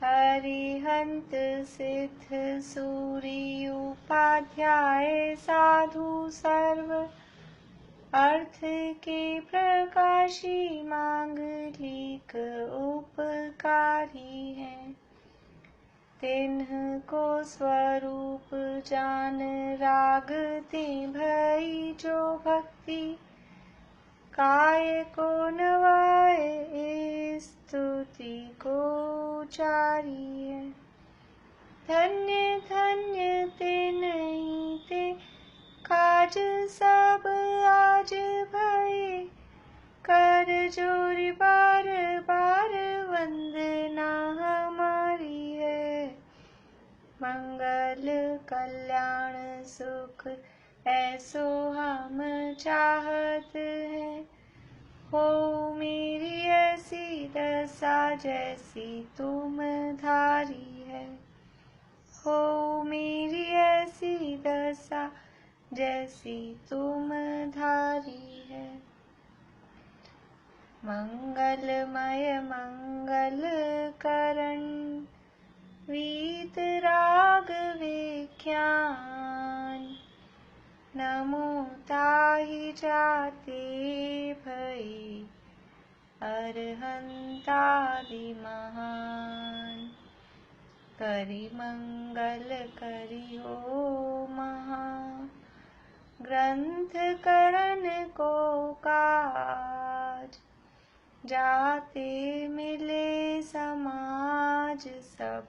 हरिहंत सिद्ध सूरी उपाध्याय साधु सर्व अर्थ के प्रकाशी मांगलिक उपकारी हैं। तिन्ह को स्वरूप जान रागते भई जो भक्ति काय को नवाए स्तुति को चारी है। धन्य धन्य ते नहीं ते काज सब आज भये कर जोर बार बार वंदना हमारी है। मंगल कल्याण सुख ऐसो हम चाहत है। हो मेरी ऐसी दशा जैसी तुम धारी है। हो मेरी ऐसी दशा जैसी तुम धारी है। मंगलमय मंगल करण वीत राग विख्यान नमो ताहि जाते भई अरहंतादि महान। करि मंगल करियो महा ग्रंथ करण को काज। जाते मिले समाज सब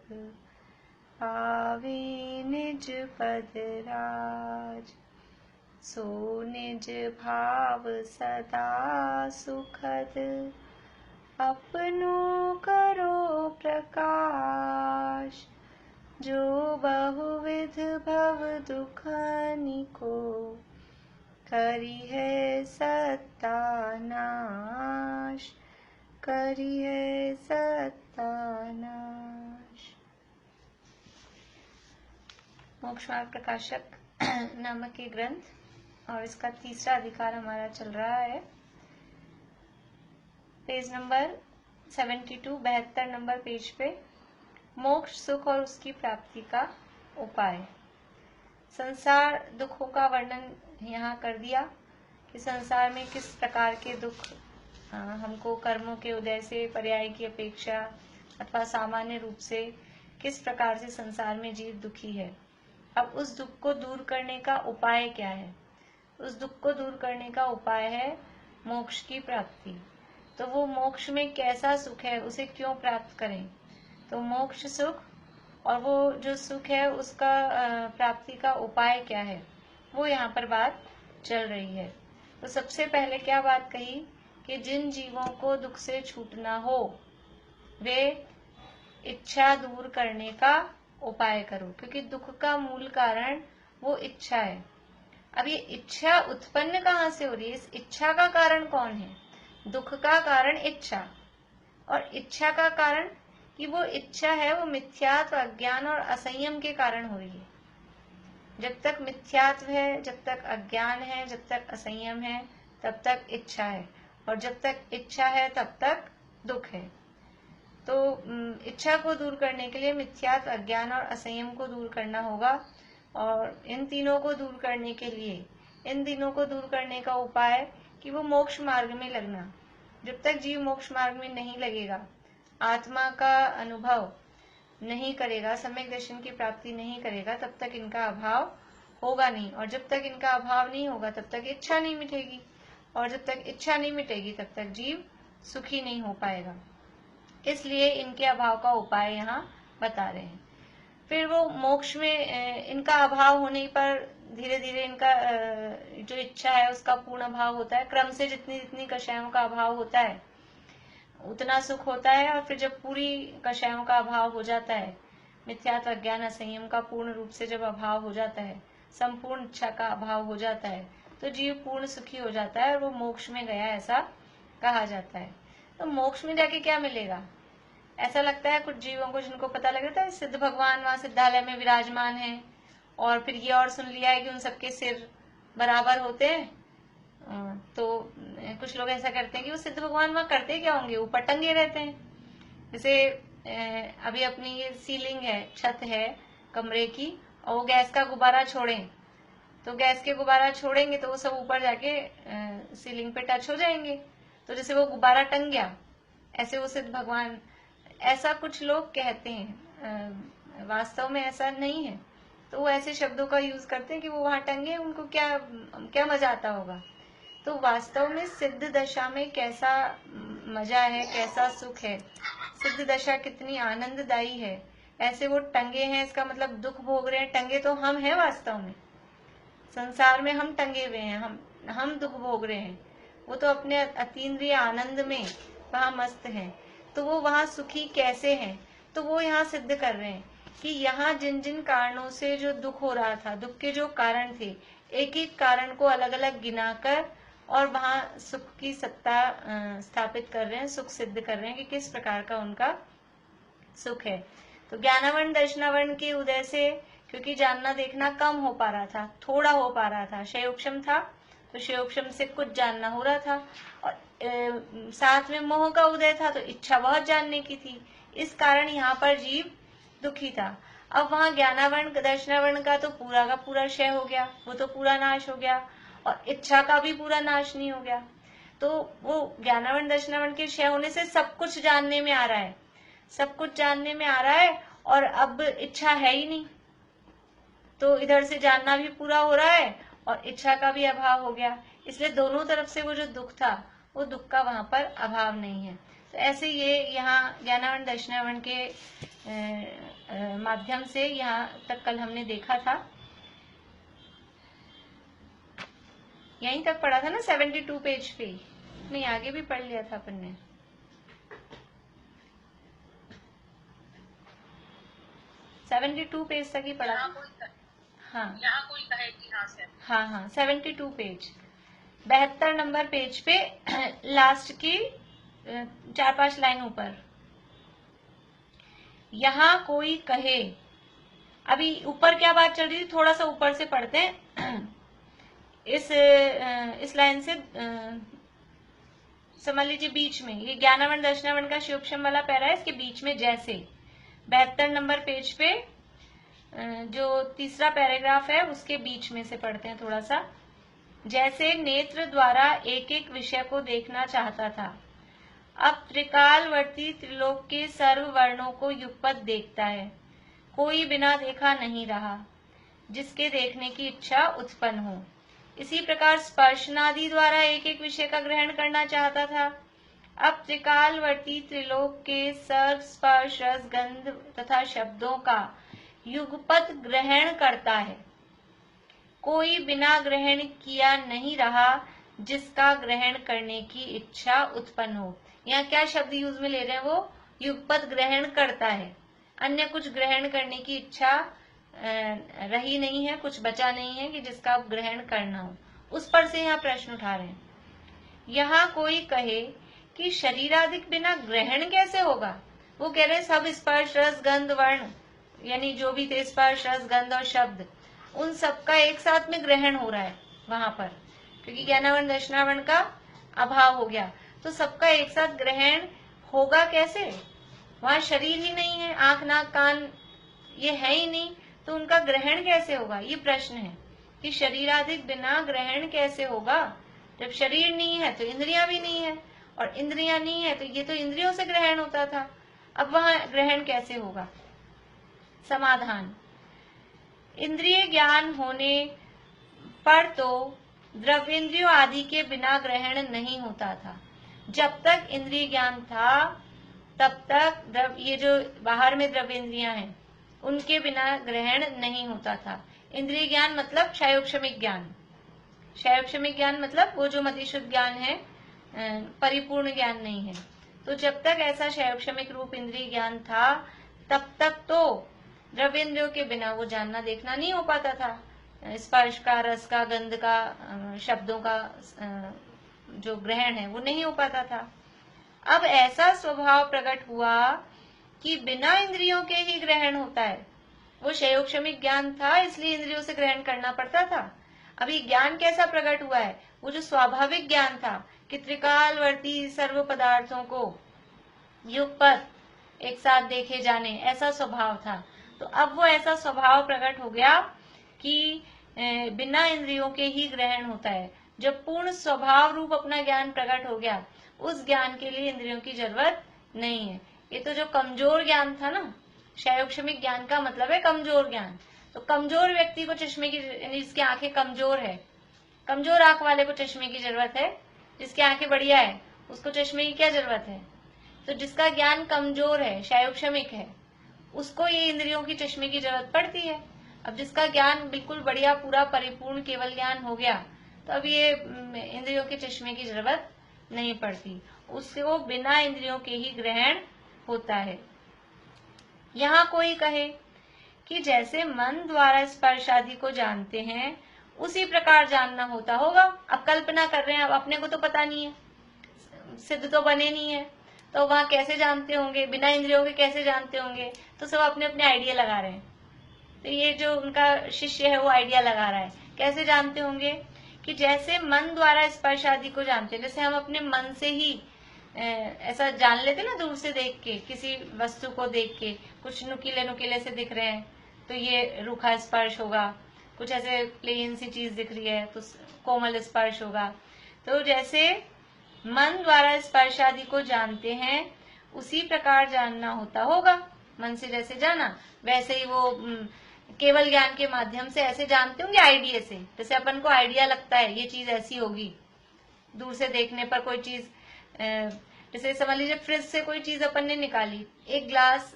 पावे निज पद राज। सो निज भाव सदा सुखद अपनो करो प्रकाश। जो बहुविध भव दुखनि को करी है सत्यानाश। करी है सत्यानाश। मोक्ष मार्ग प्रकाशक नामक ये ग्रंथ और इसका तीसरा अधिकार हमारा चल रहा है। पेज नंबर 72 72 नंबर पेज पे मोक्ष सुख और उसकी प्राप्ति का उपाय। संसार दुखों का वर्णन यहाँ कर दिया कि संसार में किस प्रकार के दुख हमको कर्मों के उदय से पर्याय की अपेक्षा अथवा सामान्य रूप से किस प्रकार से संसार में जीव दुखी है। अब उस दुख को दूर करने का उपाय क्या है? उस दुख को दूर करने का उपाय है मोक्ष की प्राप्ति। तो वो मोक्ष में कैसा सुख है, उसे क्यों प्राप्त करें? तो मोक्ष सुख और वो जो सुख है उसका प्राप्ति का उपाय क्या है, वो यहाँ पर बात चल रही है। तो सबसे पहले क्या बात कही कि जिन जीवों को दुख से छूटना हो वे इच्छा दूर करने का उपाय करो, क्योंकि दुख का मूल कारण वो इच्छा है। अब ये इच्छा उत्पन्न कहाँ से हो रही है? इस इच्छा का कारण कौन है? दुख का कारण इच्छा, और इच्छा का कारण कि वो इच्छा है वो मिथ्यात्व, अज्ञान और असंयम के कारण हो रही है। जब तक मिथ्यात्व है, जब तक अज्ञान है, जब तक असंयम है, तब तक इच्छा है, और जब तक इच्छा है तब तक दुख है। तो इच्छा को दूर करने के लिए मिथ्यात्व, अज्ञान और असंयम को दूर करना होगा, और इन तीनों को दूर करने के लिए, इन तीनों को दूर करने का उपाय कि वो मोक्ष मार्ग में लगना। जब तक जीव मोक्ष मार्ग में नहीं लगेगा, आत्मा का अनुभव नहीं करेगा, सम्यक दर्शन की प्राप्ति नहीं करेगा, तब तक इनका अभाव होगा नहीं, और जब तक इनका अभाव नहीं होगा तब तक इच्छा नहीं मिटेगी, और जब तक इच्छा नहीं मिटेगी तब तक जीव सुखी नहीं हो पाएगा। इसलिए इनके अभाव का उपाय यहाँ बता रहे हैं। फिर वो मोक्ष में इनका अभाव होने पर धीरे धीरे इनका जो इच्छा है उसका पूर्ण अभाव होता है। क्रम से जितनी जितनी कषायों का अभाव होता है उतना सुख होता है, और फिर जब पूरी कषायों का अभाव हो जाता है, मिथ्यात्व, अज्ञान, असंयम का पूर्ण रूप से जब अभाव हो जाता है, संपूर्ण इच्छा का अभाव हो जाता है, तो जीव पूर्ण सुखी हो जाता है और वो मोक्ष में गया ऐसा कहा जाता है। तो मोक्ष में जाके क्या मिलेगा? ऐसा लगता है कुछ जीवों को जिनको पता लग रहा है सिद्ध भगवान वहां सिद्धालय में विराजमान है, और फिर ये और सुन लिया है कि उन सबके सिर बराबर होते हैं। तो कुछ लोग ऐसा करते हैं कि वो सिद्ध भगवान वहां करते क्या होंगे, ऊपर टंगे रहते हैं। जैसे अभी अपनी ये सीलिंग है, छत है कमरे की, और वो गैस का गुब्बारा छोड़ें तो गैस के गुब्बारा छोड़ेंगे तो वो सब ऊपर जाके सीलिंग पे टच हो जाएंगे, तो जैसे वो गुब्बारा टंग गया, ऐसे वो सिद्ध भगवान, ऐसा कुछ लोग कहते हैं, वास्तव में ऐसा नहीं है। तो वो ऐसे शब्दों का यूज करते हैं कि वो वहां टंगे, उनको क्या क्या मजा आता होगा। तो वास्तव में सिद्ध दशा में कैसा मजा है, कैसा सुख है, सिद्ध दशा कितनी आनंददायी है। ऐसे वो टंगे हैं, इसका मतलब दुख भोग रहे हैं। टंगे तो हम हैं, वास्तव में संसार में हम टंगे हुए हैं, हम दुख भोग रहे हैं। वो तो अपने अतीन्द्रिय आनंद में वहां मस्त हैं। तो वो वहां सुखी कैसे हैं, तो वो यहाँ सिद्ध कर रहे हैं कि यहाँ जिन जिन कारणों से जो दुख हो रहा था, दुख के जो कारण थे, एक एक कारण को अलग अलग गिनाकर और वहां सुख की सत्ता स्थापित कर रहे हैं, सुख सिद्ध कर रहे हैं कि किस प्रकार का उनका सुख है। तो ज्ञानावर्ण दर्शनावर्ण के उदय से, क्योंकि जानना देखना कम हो पा रहा था, थोड़ा हो पा रहा था, शयोक्षम था तो शयोक्षम से कुछ जानना हो रहा था, और साथ में मोह का उदय था तो इच्छा बहुत जानने की थी। इस कारण यहाँ पर जीव दुखी था। अब वहां ज्ञानावर्ण दर्शनावर्ण का तो पूरा का पूरा क्षय हो गया, वो तो पूरा नाश हो गया, और इच्छा का भी पूरा नाश नहीं हो गया। तो वो ज्ञानावर्ण दर्शनावर्ण के क्षय होने से सब कुछ जानने में आ रहा है, सब कुछ जानने में आ रहा है, और अब इच्छा है ही नहीं। तो इधर से जानना भी पूरा हो रहा है और इच्छा का भी अभाव हो गया, इसलिए दोनों तरफ से वो जो दुख था, वो दुख का वहां पर अभाव नहीं है। तो ऐसे ये यहाँ ज्ञानावर्ण दर्शनावर्ण के माध्यम से यहाँ तक कल हमने देखा था, यहीं तक पढ़ा था ना 72 पेज पे, नहीं आगे भी पढ़ लिया था अपन ने। सेवेंटी 72 पेज तक ही पढ़ा था। हाँ यहाँ कोई कहे कि हाँ सर, हाँ 72 पेज, 72 नंबर पेज पे लास्ट की 4-5 लाइन ऊपर, यहाँ कोई कहे। अभी ऊपर क्या बात चल रही थी, थोड़ा सा ऊपर से पढ़ते हैं। इस लाइन से समझ लीजिए बीच में, ये ज्ञानावर्ण दर्शनावर्ण का शिवक्षम वाला पैरा है, इसके बीच में जैसे 72 नंबर पेज पे जो तीसरा पैराग्राफ है उसके बीच में से पढ़ते हैं थोड़ा सा। जैसे नेत्र द्वारा एक एक विषय को देखना चाहता था, अब त्रिकालवर्ती त्रिलोक के सर्व वर्णों को युगपत देखता है, कोई बिना देखा नहीं रहा जिसके देखने की इच्छा उत्पन्न हो। इसी प्रकार स्पर्शनादि द्वारा एक एक विषय का ग्रहण करना चाहता था, अब त्रिकालवर्ती त्रिलोक के सर्व स्पर्श रस गंध तथा शब्दों का युगपत ग्रहण करता है, कोई बिना ग्रहण किया नहीं रहा जिसका ग्रहण करने की इच्छा उत्पन्न हो। यहाँ क्या शब्द यूज में ले रहे हैं, वो युगपत ग्रहण करता है, अन्य कुछ ग्रहण करने की इच्छा रही नहीं है, कुछ बचा नहीं है कि जिसका आप ग्रहण करना हो। उस पर से यहाँ प्रश्न उठा रहे हैं। यहाँ कोई कहे कि शरीराधिक बिना ग्रहण कैसे होगा। वो कह रहे हैं सब स्पर्श रस गंध वर्ण, यानी जो भी थे स्पर्श रस गंध और शब्द, उन सबका एक साथ में ग्रहण हो रहा है वहां पर, क्योंकि ज्ञानावर्ण दर्शनावर्ण का अभाव हो गया। तो सबका एक साथ ग्रहण होगा कैसे, वहां शरीर ही नहीं है, आंख नाक कान ये है ही नहीं, तो उनका ग्रहण कैसे होगा, ये प्रश्न है कि शरीराधिक बिना ग्रहण कैसे होगा। जब शरीर नहीं है तो इंद्रियां भी नहीं है, और इंद्रियां नहीं है तो ये तो इंद्रियों से ग्रहण होता था, अब वहां ग्रहण कैसे होगा। समाधान, इंद्रिय ज्ञान होने पर तो द्रव्येंद्रियों आदि के बिना ग्रहण नहीं होता था। जब तक इंद्रिय ज्ञान था तब तक ये जो बाहर में द्रव्येंद्रियां हैं उनके बिना ग्रहण नहीं होता था। इंद्रिय ज्ञान मतलब क्षयोक्षमिक ज्ञान, क्षयोक्षमिक ज्ञान मतलब वो जो मतिशुद्ध ज्ञान है, परिपूर्ण ज्ञान नहीं है। तो जब तक ऐसा क्षयोक्षमिक रूप इंद्रिय ज्ञान था तब तक तो द्रव्येंद्रियों के बिना वो जानना देखना नहीं हो पाता था, स्पर्श का, रस का, गंध का, शब्दों का जो ग्रहण है वो नहीं हो पाता था। अब ऐसा स्वभाव प्रकट हुआ कि बिना इंद्रियों के ही ग्रहण होता है। वो क्षयोक्षमिक ज्ञान था इसलिए इंद्रियों से ग्रहण करना पड़ता था। अभी ज्ञान कैसा प्रकट हुआ है, वो जो स्वाभाविक ज्ञान था कि त्रिकालवर्ती सर्व पदार्थों को युगपत एक साथ देखे जाने, ऐसा स्वभाव था। तो अब वो ऐसा स्वभाव प्रकट हो गया कि बिना इंद्रियों के ही ग्रहण होता है। जब पूर्ण स्वभाव रूप अपना ज्ञान प्रकट हो गया, उस ज्ञान के लिए इंद्रियों की जरूरत नहीं है। ये तो जो कमजोर ज्ञान था ना, क्षयोक्षमिक ज्ञान का मतलब है कमजोर ज्ञान। तो कमजोर व्यक्ति को चश्मे की, जिसकी आंखें कमजोर है, कमजोर आंख वाले को चश्मे की जरूरत है। जिसकी आंखें बढ़िया है उसको चश्मे की क्या जरूरत है? तो जिसका ज्ञान कमजोर है, क्षयोक्षमिक है, उसको ये इंद्रियों की चश्मे की जरूरत पड़ती है। अब जिसका ज्ञान बिल्कुल बढ़िया, पूरा परिपूर्ण केवल ज्ञान हो गया, तो अब ये इंद्रियों के चश्मे की जरूरत नहीं पड़ती, उसको बिना इंद्रियों के ही ग्रहण होता है। यहाँ कोई कहे कि जैसे मन द्वारा स्पर्श आदि को जानते हैं, उसी प्रकार जानना होता होगा। अब कल्पना कर रहे हैं, अब अपने को तो पता नहीं है, सिद्ध तो बने नहीं है, तो वहां कैसे जानते होंगे, बिना इंद्रियों के कैसे जानते होंगे? तो सब अपने अपने आइडिया लगा रहे हैं। तो ये जो उनका शिष्य है वो आइडिया लगा रहा है, कैसे जानते होंगे कि जैसे मन द्वारा स्पर्श आदि को जानते हैं, जैसे हम अपने मन से ही ऐसा जान लेते ना, दूर से देख के, किसी वस्तु को देख के, कुछ नुकीले नुकीले से दिख रहे हैं तो ये रूखा स्पर्श होगा, कुछ ऐसे प्लेन सी चीज दिख रही है तो कोमल स्पर्श होगा। तो जैसे मन द्वारा स्पर्श आदि को जानते हैं, उसी प्रकार जानना होता होगा। मन से जैसे जाना, वैसे ही वो केवल ज्ञान के माध्यम से ऐसे जानते होंगे आइडिया से। जैसे अपन को आइडिया लगता है ये चीज ऐसी होगी, दूर से देखने पर कोई चीज, जैसे समझ लीजिए फ्रिज से कोई चीज अपन ने निकाली, एक ग्लास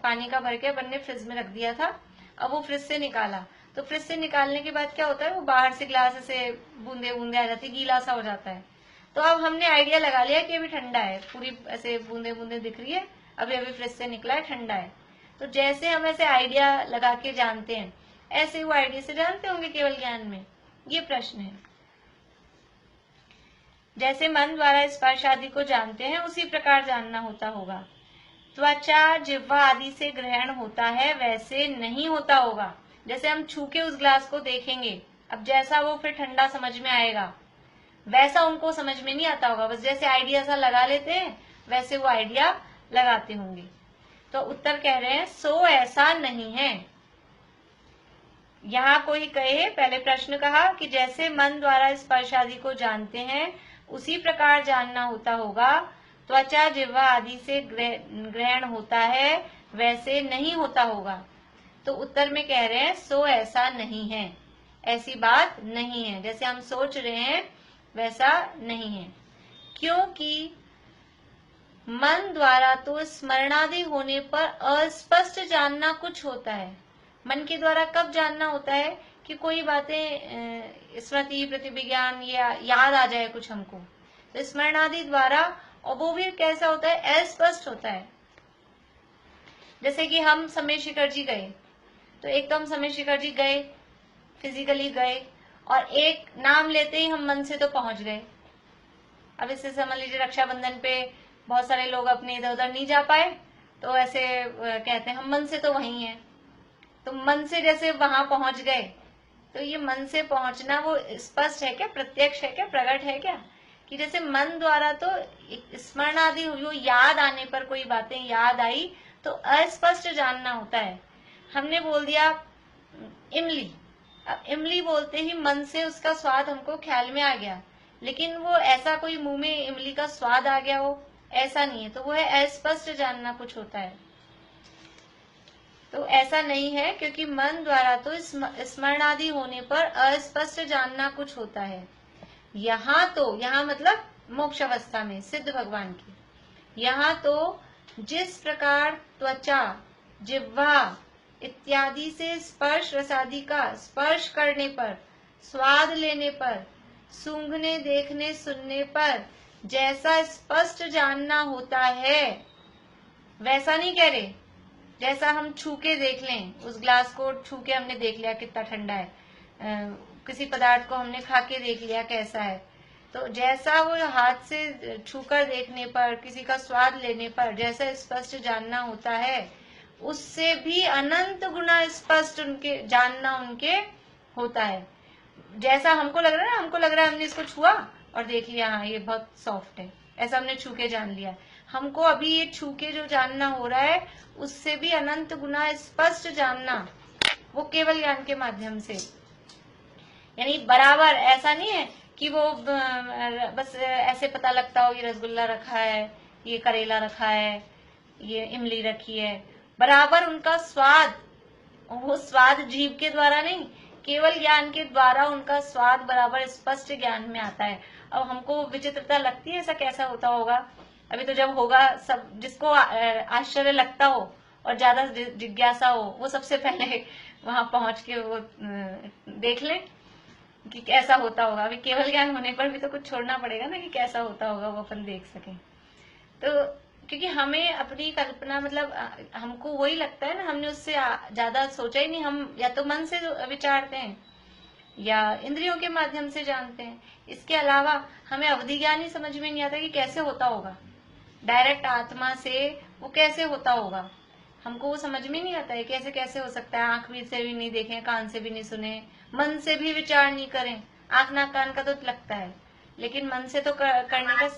पानी का भर के अपन ने फ्रिज में रख दिया था, अब वो फ्रिज से निकाला, तो फ्रिज से निकालने के बाद क्या होता है, वो बाहर से ग्लास ऐसे बूंदे बूंदे आ जाती है, गीला सा हो जाता है। तो अब हमने आइडिया लगा लिया कि अभी ठंडा है, पूरी ऐसे बूंदे बूंदे दिख रही है, अभी अभी फ्रिज से निकला है, ठंडा है। तो जैसे हम ऐसे आइडिया लगा के जानते हैं, ऐसे वो आइडिया से जानते होंगे केवल ज्ञान में। ये प्रश्न है। जैसे मन द्वारा स्पर्श आदि को जानते हैं, उसी प्रकार जानना होता होगा। त्वचा जिह्वा आदि से ग्रहण होता है, वैसे नहीं होता होगा। जैसे हम छू के उस ग्लास को देखेंगे, अब जैसा वो फिर ठंडा समझ में आएगा, वैसा उनको समझ में नहीं आता होगा। बस जैसे आइडिया सा लगा लेते हैं, वैसे वो आइडिया लगाते होंगे। तो उत्तर कह रहे हैं सो ऐसा नहीं है। यहाँ कोई कहे, पहले प्रश्न कहा कि जैसे मन द्वारा स्पर्श आदि को जानते हैं, उसी प्रकार जानना होता होगा। त्वचा जिह्वा आदि से ग्रहण होता है, वैसे नहीं होता होगा। तो उत्तर में कह रहे हैं सो ऐसा नहीं है, ऐसी बात नहीं है। जैसे हम सोच रहे हैं वैसा नहीं है, क्योंकि मन द्वारा तो स्मरणादि होने पर अस्पष्ट जानना कुछ होता है। मन के द्वारा कब जानना होता है कि कोई बातें स्मृति प्रतिविज्ञान या याद आ जाए कुछ हमको, तो स्मरणादि द्वारा, और वो भी कैसा होता है, अस्पष्ट होता है। जैसे कि हम समय शिखर जी गए, तो एक तो हम समय शिखर जी गए, फिजिकली गए, और एक नाम लेते ही हम मन से तो पहुंच गए। अब इससे समझ लीजिए रक्षाबंधन पे बहुत सारे लोग अपने इधर उधर नहीं जा पाए, तो ऐसे कहते हैं हम मन से तो वहीं हैं। तो मन से जैसे वहां पहुंच गए, तो ये मन से पहुंचना वो स्पष्ट है क्या, प्रत्यक्ष है क्या, प्रकट है क्या? कि जैसे मन द्वारा तो स्मरण आदि वो याद आने पर, कोई बातें याद आई तो अस्पष्ट जानना होता है। हमने बोल दिया इमली, अब इमली बोलते ही मन से उसका स्वाद हमको ख्याल में आ गया, लेकिन वो ऐसा कोई मुंह में इमली का स्वाद आ गया हो, ऐसा नहीं है। तो वो है अस्पष्ट जानना कुछ होता है। तो ऐसा नहीं है, क्योंकि मन द्वारा तो स्मरणादि होने पर अस्पष्ट जानना कुछ होता है। यहाँ तो, यहाँ मतलब मोक्ष अवस्था में सिद्ध भगवान की, यहाँ तो जिस प्रकार त्वचा जिह्वा इत्यादि से स्पर्श रसादि का स्पर्श करने पर, स्वाद लेने पर, सूंघने देखने सुनने पर जैसा स्पष्ट जानना होता है, वैसा नहीं कह रहे। जैसा हम छू के देख लें, उस ग्लास को छू के हमने देख लिया कितना ठंडा है, किसी पदार्थ को हमने खा के देख लिया कैसा है, तो जैसा वो हाथ से छूकर देखने पर, किसी का स्वाद लेने पर जैसा स्पष्ट जानना होता है, उससे भी अनंत गुना स्पष्ट उनके जानना उनके होता है। जैसा हमको लग रहा है ना, हमको लग रहा है हमने इसको छुआ और देख लिया, हाँ ये बहुत सॉफ्ट है, ऐसा हमने छू के जान लिया। हमको अभी ये छू के जो जानना हो रहा है उससे भी अनंत गुना स्पष्ट जानना, वो केवल ज्ञान के माध्यम से। यानी बराबर ऐसा नहीं है कि वो बस ऐसे पता लगता हो ये रसगुल्ला रखा है, ये करेला रखा है, ये इमली रखी है। बराबर उनका स्वाद, वो स्वाद जीव के द्वारा नहीं, केवल ज्ञान के द्वारा उनका स्वाद बराबर स्पष्ट ज्ञान में आता है। अब हमको विचित्रता लगती है ऐसा कैसा होता होगा। अभी तो जब होगा, सब जिसको आश्चर्य लगता हो और ज्यादा जिज्ञासा हो वो सबसे पहले वहां पहुंच के वो देख लें कि कैसा होता होगा। अभी केवल ज्ञान होने पर भी तो कुछ छोड़ना पड़ेगा ना कि कैसा होता होगा, वो अपन देख सकें। तो क्योंकि हमें अपनी कल्पना, मतलब हमको वही लगता है ना, हमने उससे ज्यादा सोचा ही नहीं। हम या तो मन से विचारते हैं या इंद्रियों के माध्यम से जानते हैं। इसके अलावा हमें अवधि ज्ञान ही समझ में नहीं आता कि कैसे होता होगा, डायरेक्ट आत्मा से वो कैसे होता होगा। हमको वो समझ में नहीं आता है कैसे कैसे हो सकता है। आंख भी से भी नहीं देखें, कान से भी नहीं सुने, मन से भी विचार नहीं करें। आंख नाक कान का तो लगता है, लेकिन मन से तो करने का।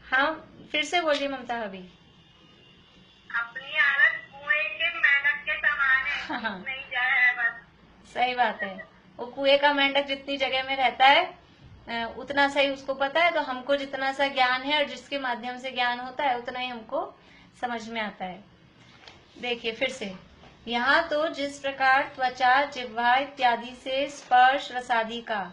हाँ, फिर से बोलिए ममता अभी। अपनी हालत कुएं के मेंढक के समान है। हाँ, नहीं जाए है बस। सही बात है। वो कुएं का मेंढक जितनी जगह में रहता है उतना सही उसको पता है। तो हमको जितना सा ज्ञान है और जिसके माध्यम से ज्ञान होता है उतना ही हमको समझ में आता है। देखिए फिर से, यहाँ तो जिस प्रकार त्वचा, जिह्वा इत्यादि से स्पर्श रसादि का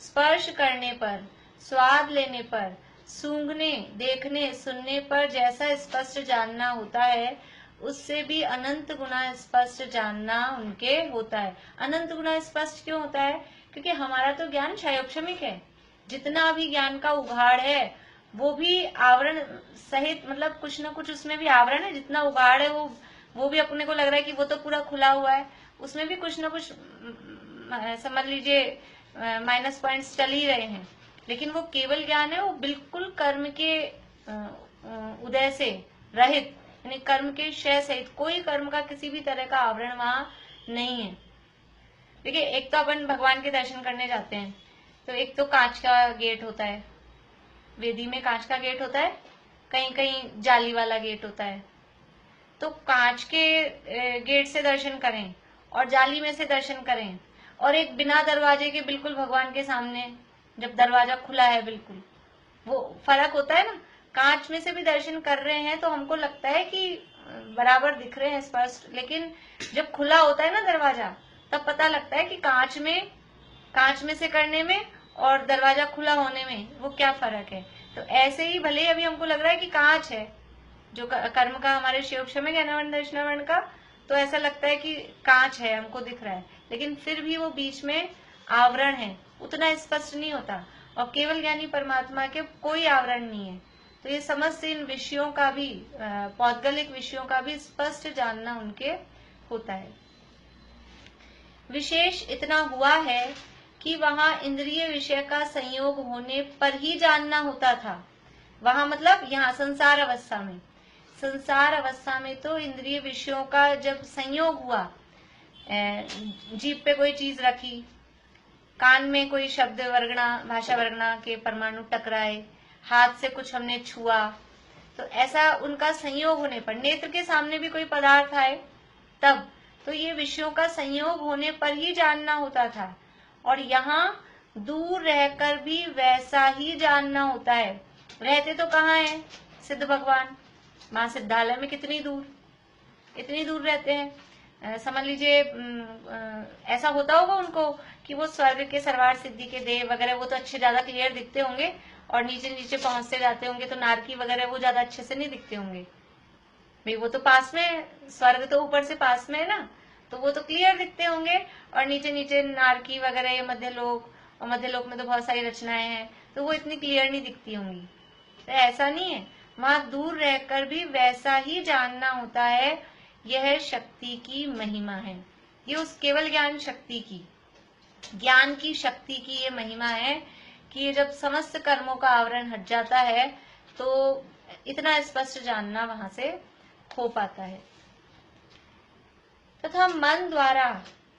स्पर्श करने पर, स्वाद लेने पर, सूंघने, देखने, सुनने पर जैसा स्पष्ट जानना होता है, उससे भी अनंत गुना स्पष्ट जानना उनके होता है। अनंत गुना स्पष्ट क्यों होता है? क्योंकि हमारा तो ज्ञान क्षयोक्षमिक है। जितना भी ज्ञान का उघाड़ है वो भी आवरण सहित, मतलब कुछ ना कुछ उसमें भी आवरण है। जितना उघाड़ है वो भी अपने को लग रहा है कि वो तो पूरा खुला हुआ है, उसमें भी कुछ ना कुछ समझ लीजिए माइनस पॉइंट्स चल ही रहे हैं। लेकिन वो केवल ज्ञान है, वो बिल्कुल कर्म के उदय से रहित, यानी कर्म के क्षय सहित, कोई कर्म का किसी भी तरह का आवरण वहां नहीं है। देखिए, एक तो अपन भगवान के दर्शन करने जाते हैं तो एक तो कांच का गेट होता है, वेदी में कांच का गेट होता है, कहीं कहीं जाली वाला गेट होता है। तो कांच के गेट से दर्शन करें और जाली में से दर्शन करें, और एक बिना दरवाजे के बिल्कुल भगवान के सामने, जब दरवाजा खुला है बिल्कुल, वो फर्क होता है ना। कांच में से भी दर्शन कर रहे हैं तो हमको लगता है कि बराबर दिख रहे हैं स्पष्ट, लेकिन जब खुला होता है ना दरवाजा, तब पता लगता है कि कांच में से करने में और दरवाजा खुला होने में वो क्या फर्क है। तो ऐसे ही भले अभी हमको लग रहा है कि कांच है जो कर्म का, हमारे शिवक्षमिक ज्ञानावरण दर्शनावरण का, तो ऐसा लगता है कि कांच है, हमको दिख रहा है, लेकिन फिर भी वो बीच में आवरण है, उतना स्पष्ट नहीं होता। और केवल ज्ञानी परमात्मा के कोई आवरण नहीं है। तो ये समस्त इन विषयों का भी, पौद्गलिक विषयों का भी स्पष्ट जानना उनके होता है। विशेष इतना हुआ है कि वहां इंद्रिय विषय का संयोग होने पर ही जानना होता था। वहां मतलब यहाँ संसार अवस्था में, संसार अवस्था में तो इंद्रिय विषयों का जब संयोग हुआ, जीभ पे कोई चीज रखी, कान में कोई शब्द वर्गणा, भाषा वर्गणा के परमाणु टकराए, हाथ से कुछ हमने छुआ, तो ऐसा उनका संयोग होने पर, नेत्र के सामने भी कोई पदार्थ आए तब, तो ये विषयों का संयोग होने पर ही जानना होता था। और यहाँ दूर रहकर भी वैसा ही जानना होता है। रहते तो कहाँ है सिद्ध भगवान? माँ सिद्धालय में कितनी दूर, इतनी दूर रहते हैं। समझ लीजिए ऐसा होता होगा उनको कि वो स्वर्ग के सर्वार सिद्धि के देव वगैरह, वो तो अच्छे ज्यादा क्लियर दिखते होंगे, और नीचे नीचे पहुंचते जाते होंगे तो नारकी वगैरह वो ज्यादा अच्छे से नहीं दिखते होंगे। भाई वो तो पास में, स्वर्ग तो ऊपर से पास में है ना, तो वो तो क्लियर दिखते होंगे। और नीचे नीचे नारकी वगैरह, मध्य लोक, और मध्य लोक में तो बहुत सारी रचनाएं हैं, तो वो इतनी क्लियर नहीं दिखती होंगी। तो ऐसा नहीं है, वहां दूर रहकर भी वैसा ही जानना होता है। यह शक्ति की महिमा है। ये उस केवल ज्ञान शक्ति की, ज्ञान की शक्ति की ये महिमा है कि ये जब समस्त कर्मों का आवरण हट जाता है तो इतना स्पष्ट जानना वहां से हो पाता है। तथा मन द्वारा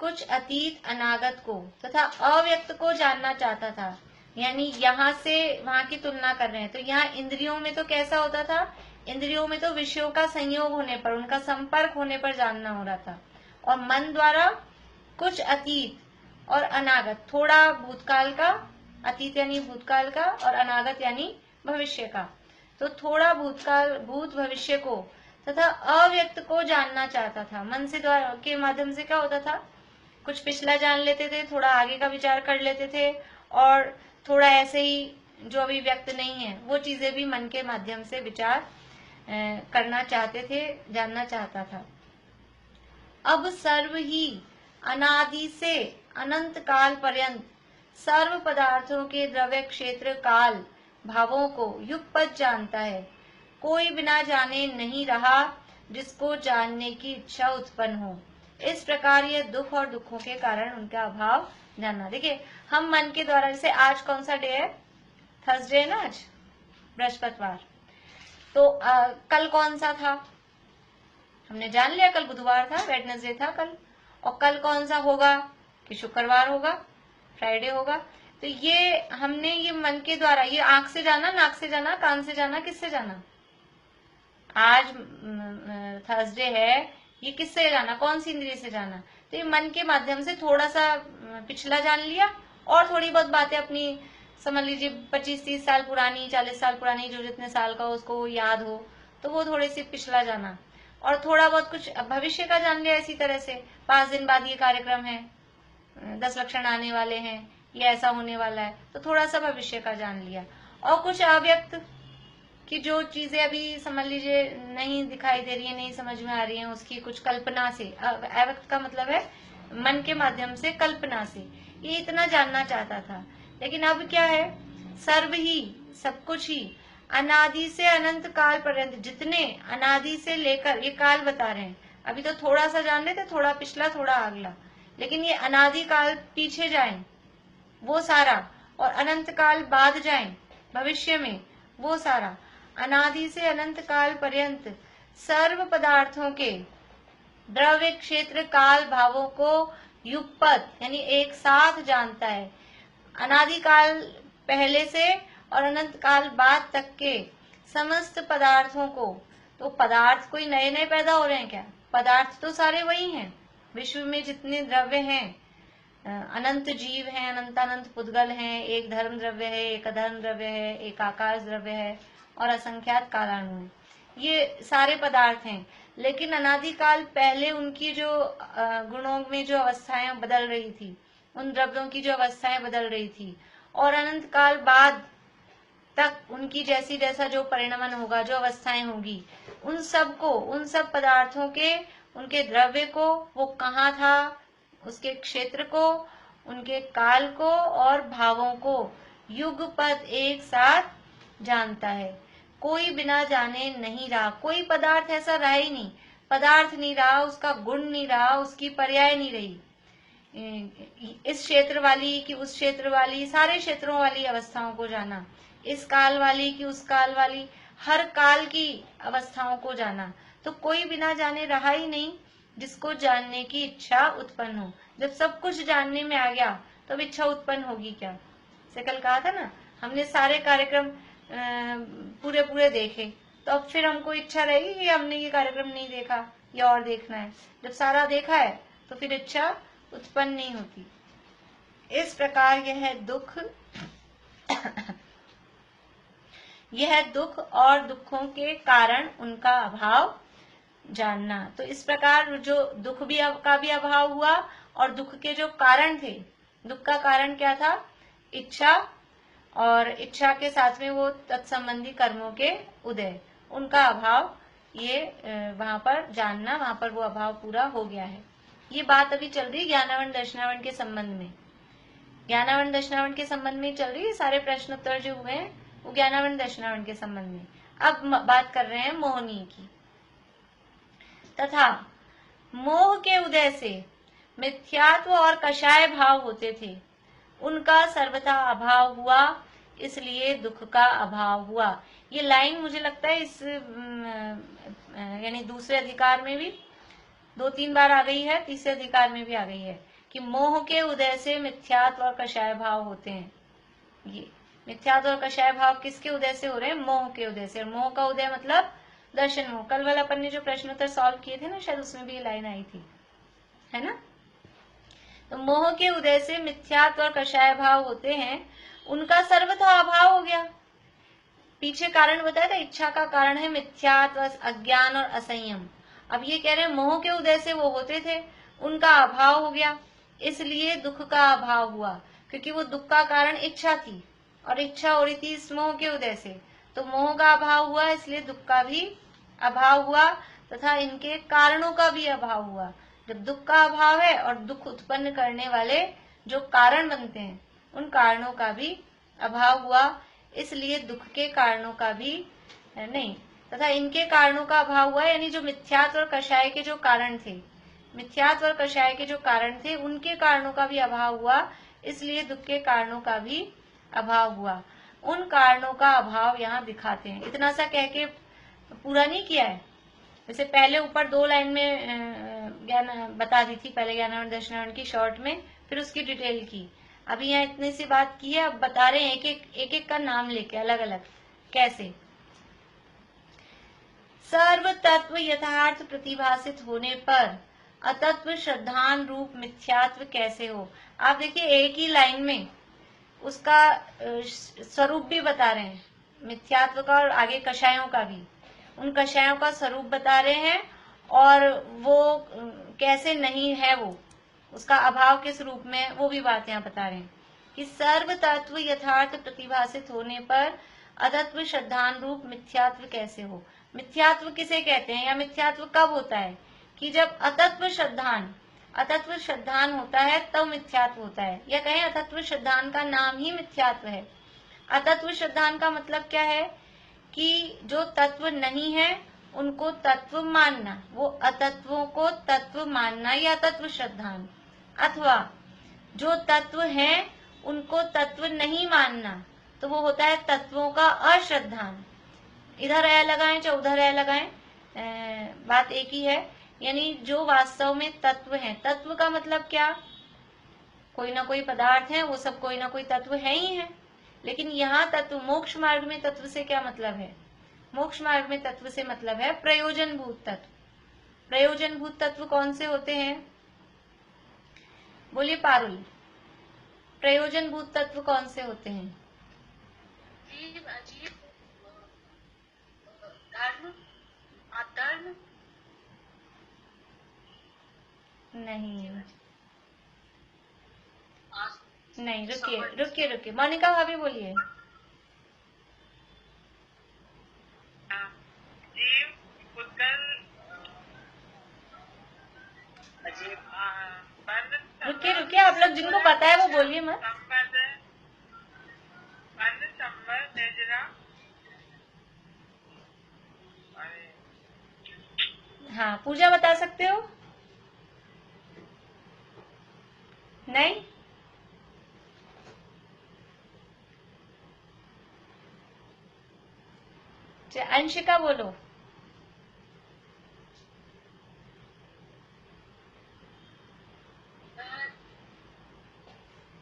कुछ अतीत अनागत को तथा अव्यक्त को जानना चाहता था। यानी यहाँ से वहां की तुलना कर रहे हैं। तो यहाँ इंद्रियों में तो कैसा होता था, इंद्रियों में तो विषयों का संयोग होने पर, उनका संपर्क होने पर जानना हो रहा था, और मन द्वारा कुछ अतीत और अनागत, थोड़ा भूतकाल का, अतीत यानी भूतकाल का और अनागत यानी भविष्य का, तो थोड़ा भूतकाल भूत भविष्य को तथा अव्यक्त को जानना चाहता था। मन से द्वारा के माध्यम से क्या होता था, कुछ पिछला जान लेते थे, थोड़ा आगे का विचार कर लेते थे, और थोड़ा ऐसे ही जो अभी व्यक्त नहीं है वो चीजें भी मन के माध्यम से विचार करना चाहते थे, जानना चाहता था। अब सर्व ही अनादि से अनंत काल पर्यंत सर्व पदार्थों के द्रव्य क्षेत्र काल भावों को युगपत जानता है। कोई बिना जाने नहीं रहा जिसको जानने की इच्छा उत्पन्न हो। इस प्रकार यह दुख और दुखों के कारण उनका अभाव जानना। देखिए, हम मन के द्वारा, जैसे आज कौन सा डे है, थर्सडे है ना, आज बृहस्पतिवार, तो कल कौन सा था, हमने जान लिया, कल बुधवार था, वेडनेसडे था कल, और कल कौन सा होगा कि शुक्रवार होगा, फ्राइडे होगा। तो ये हमने ये मन के द्वारा, ये आंख से जाना, नाक से जाना, कान से जाना, किससे जाना, आज थर्सडे है, ये किससे जाना, कौन सी इंद्रिय से जाना, तो ये मन के माध्यम से थोड़ा सा पिछला जान लिया, और थोड़ी बहुत बातें अपनी, समझ लीजिए 25-30 साल पुरानी, 40 साल पुरानी, जो जितने साल का हो उसको याद हो तो वो थोड़े से पिछला जाना, और थोड़ा बहुत कुछ भविष्य का जान लिया। इसी तरह से 5 दिन बाद ये कार्यक्रम है, 10 लक्षण आने वाले हैं, ये ऐसा होने वाला है, तो थोड़ा सा भविष्य का जान लिया। और कुछ अव्यक्त कि जो चीजें अभी समझ लीजिए नहीं दिखाई दे रही है, नहीं समझ में आ रही है, उसकी कुछ कल्पना से, अव्यक्त का मतलब है मन के माध्यम से, कल्पना से, ये इतना जानना चाहता था। लेकिन अब क्या है, सर्व ही, सब कुछ ही, अनादि से अनंत काल पर्यंत, जितने अनादि से लेकर, ये काल बता रहे हैं, अभी तो थोड़ा सा जान लेते, थोड़ा पिछला थोड़ा अगला, लेकिन ये अनादि काल पीछे जाए वो सारा, और अनंत काल बाद जाए भविष्य में वो सारा, अनादि से अनंत काल पर्यंत सर्व पदार्थों के द्रव्य क्षेत्र काल भावों को युगपत यानी एक साथ जानता है। अनादि काल पहले से और अनंत काल बाद तक के समस्त पदार्थों को, तो पदार्थ कोई नए नए पैदा हो रहे हैं क्या, पदार्थ तो सारे वही हैं। विश्व में जितने द्रव्य हैं, अनंत जीव हैं, अनंतानंत पुद्गल हैं, एक धर्म द्रव्य है, एक अधर्म द्रव्य है, एक आकाश द्रव्य है, और असंख्यात कालाणु हैं, ये सारे पदार्थ हैं। लेकिन अनादिकाल पहले उनकी जो गुणों में जो अवस्थाएं बदल रही थी, उन द्रव्यों की जो अवस्थाएं बदल रही थी, और अनंत काल बाद तक उनकी जैसा जो परिणमन होगा, जो अवस्थाएं होगी, उन सब को, उन सब पदार्थों के, उनके द्रव्य को, वो कहाँ था, उसके क्षेत्र को, उनके काल को और भावों को युगपत एक साथ जानता है। कोई बिना जाने नहीं रहा, कोई पदार्थ ऐसा रहा ही नहीं, पदार्थ नहीं रहा, उसका गुण नहीं रहा, उसकी पर्याय नहीं रही, इस क्षेत्र वाली कि उस क्षेत्र वाली, सारे क्षेत्रों वाली अवस्थाओं को जाना, इस काल वाली कि उस काल वाली, हर काल की अवस्थाओं को जाना। तो कोई बिना जाने रहा ही नहीं जिसको जानने की इच्छा उत्पन्न हो। जब सब कुछ जानने में आ गया तो अब इच्छा उत्पन्न होगी क्या। से कल कहा था ना, हमने सारे कार्यक्रम पूरे पूरे देखे, तो अब फिर हमको इच्छा रहेगी कि हमने ये कार्यक्रम नहीं देखा या और देखना है। जब सारा देखा है तो फिर इच्छा उत्पन्न नहीं होती। इस प्रकार यह दुख और दुखों के कारण उनका अभाव जानना। तो इस प्रकार जो दुख भी का भी अभाव हुआ, और दुख के जो कारण थे, दुख का कारण क्या था, इच्छा, और इच्छा के साथ में वो तत्संबंधी कर्मों के उदय, उनका अभाव, ये वहां पर जानना, वहां पर वो अभाव पूरा हो गया है। ये बात अभी चल रही ज्ञानावरण दर्शनावरण के संबंध में, ज्ञानावरण दर्शनावरण के संबंध में चल रही है। सारे प्रश्नोत्तर जो हुए हैं वो ज्ञानावरण दर्शनावरण के संबंध में। अब बात कर रहे हैं मोहनी की। तथा मोह के उदय से मिथ्यात्व और कषाय भाव होते थे, उनका सर्वथा अभाव हुआ, इसलिए दुख का अभाव हुआ। ये लाइन मुझे लगता है इस यानी दूसरे अधिकार में भी 2-3 बार आ गई है, तीसरे अधिकार में भी आ गई है कि मोह के उदय से मिथ्यात्व और कषाय भाव होते हैं। ये मिथ्यात्व और कषाय भाव किसके उदय से हो रहे हैं? मोह के उदय से। और मोह का उदय मतलब दर्शन मोह। कल वाला अपन ने जो प्रश्न उत्तर सॉल्व किए थे ना, शायद उसमें भी ये लाइन आई थी, है ना। तो मोह के उदय से मिथ्यात्व और कषाय भाव होते हैं, उनका सर्वथा अभाव हो गया। पीछे कारण बताया था, इच्छा का कारण है मिथ्यात्व, अज्ञान और असंयम। अब ये कह रहे हैं मोह के उदय से वो होते थे, उनका अभाव हो गया, इसलिए दुख का अभाव हुआ। क्योंकि वो दुख का कारण इच्छा थी, और इच्छा हो रही थी इस मोह के उदय से, तो मोह का अभाव हुआ, इसलिए दुख का भी अभाव हुआ, तथा इनके कारणों का भी अभाव हुआ। जब दुख का अभाव है और दुख उत्पन्न करने वाले जो कारण बनते हैं, उन कारणों का भी अभाव हुआ, इसलिए दुख के कारणों का भी नहीं, तथा इनके कारणों का अभाव हुआ। यानी जो मिथ्यात्व और कषाय के जो कारण थे, मिथ्यात्व और कषाय के जो कारण थे, उनके कारणों का भी अभाव हुआ, इसलिए दुख के कारणों का भी अभाव हुआ। उन कारणों का अभाव यहाँ दिखाते हैं। इतना सा कह के पूरा नहीं किया है। जैसे पहले ऊपर 2 लाइन में ज्ञान बता दी थी, पहले ज्ञानावरण दर्शनावरण की शॉर्ट में, फिर उसकी डिटेल की। अभी यहाँ इतनी सी बात की है, अब बता रहे हैं एक एक का नाम लेके अलग अलग कैसे। सर्व तत्व यथार्थ प्रतिभासित होने पर अतत्व श्रद्धान रूप मिथ्यात्व कैसे हो। आप देखिए एक ही लाइन में उसका स्वरूप भी बता रहे हैं, मिथ्यात्व का और आगे कषायों का भी। उन कषायों का स्वरूप बता रहे हैं और वो कैसे नहीं है, वो उसका अभाव किस रूप में, वो भी बात यहाँ बता रहे हैं कि सर्व तत्व यथार्थ प्रतिभासित होने पर अतत्व श्रद्धान रूप मिथ्यात्व कैसे हो। मिथ्यात्व किसे कहते हैं या मिथ्यात्व कब होता है? कि जब अतत्व श्रद्धान होता है तब मिथ्यात्व होता है, या कहें अतत्व श्रद्धान का नाम ही मिथ्यात्व है। अतत्व श्रद्धान का मतलब क्या है? कि जो तत्व नहीं है उनको तत्व मानना, वो अतत्वों को तत्व मानना, या तत्व श्रद्धान। अथवा जो तत्व है उनको तत्व नहीं मानना, तो वो होता है तत्वों का अश्रद्धान। इधर ऐ लगाएं चाहे उधर ऐ लगाएं, बात एक ही है। यानी जो वास्तव में तत्व है, तत्व का मतलब क्या? कोई ना कोई पदार्थ है, वो सब कोई ना कोई तत्व है ही है। लेकिन यहाँ तत्व, मोक्ष मार्ग में तत्व से क्या मतलब है? मोक्ष मार्ग में तत्व से मतलब है प्रयोजन भूत तत्व। प्रयोजन भूत तत्व कौन से होते हैं? बोलिए पारुल, प्रयोजन भूत तत्व कौन से होते हैं? जीव, अजीव, धर्म, अधर्म। नहीं, रुकिए, मोनिका भाभी बोलिए। जीव, पुतल, रुकिए, आप लोग जिनको पता है वो बोलिए मत। हाँ, पूजा बता सकते हो? नहीं? अंशिका बोलो।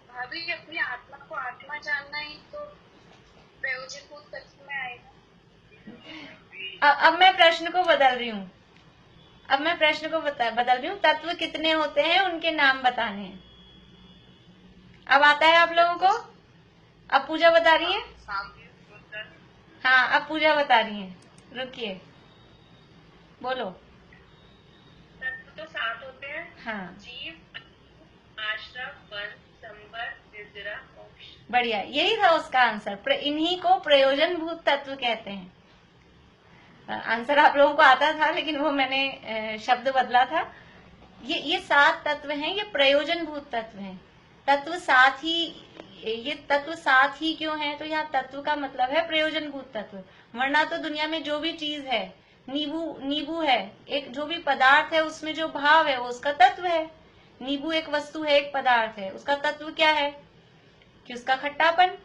भाभी अपनी आत्मा को आत्मा जानना ही तो प्रयोजन भूत तत्व में आएगा। अब मैं प्रश्न को बदल रही हूँ, बदल रही हूँ। तत्व कितने होते हैं उनके नाम बताने हैं। अब आता है आप लोगों को? अब पूजा बता रही है। हाँ, अब पूजा बता रही है। रुकिए, बोलो। तत्व तो 7 होते हैं। हाँ, जीव, आश्रम, वन, संवर, निद्रा, मोक्ष। बढ़िया, यही था उसका आंसर। इन्हीं को प्रयोजन भूत तत्व कहते हैं। आंसर आप लोगों को आता था, लेकिन वो मैंने शब्द बदला था। ये 7 तत्व हैं, ये प्रयोजन भूत तत्व हैं। तत्व साथ ही, ये तत्व साथ ही क्यों है? तो यहाँ तत्व का मतलब है प्रयोजन भूत तत्व। वरना तो दुनिया में जो भी चीज है, नींबू है, एक जो भी पदार्थ है उसमें जो भाव है वो उसका तत्व है। नींबू एक वस्तु है, एक पदार्थ है, उसका तत्व क्या है? कि उसका खट्टापन,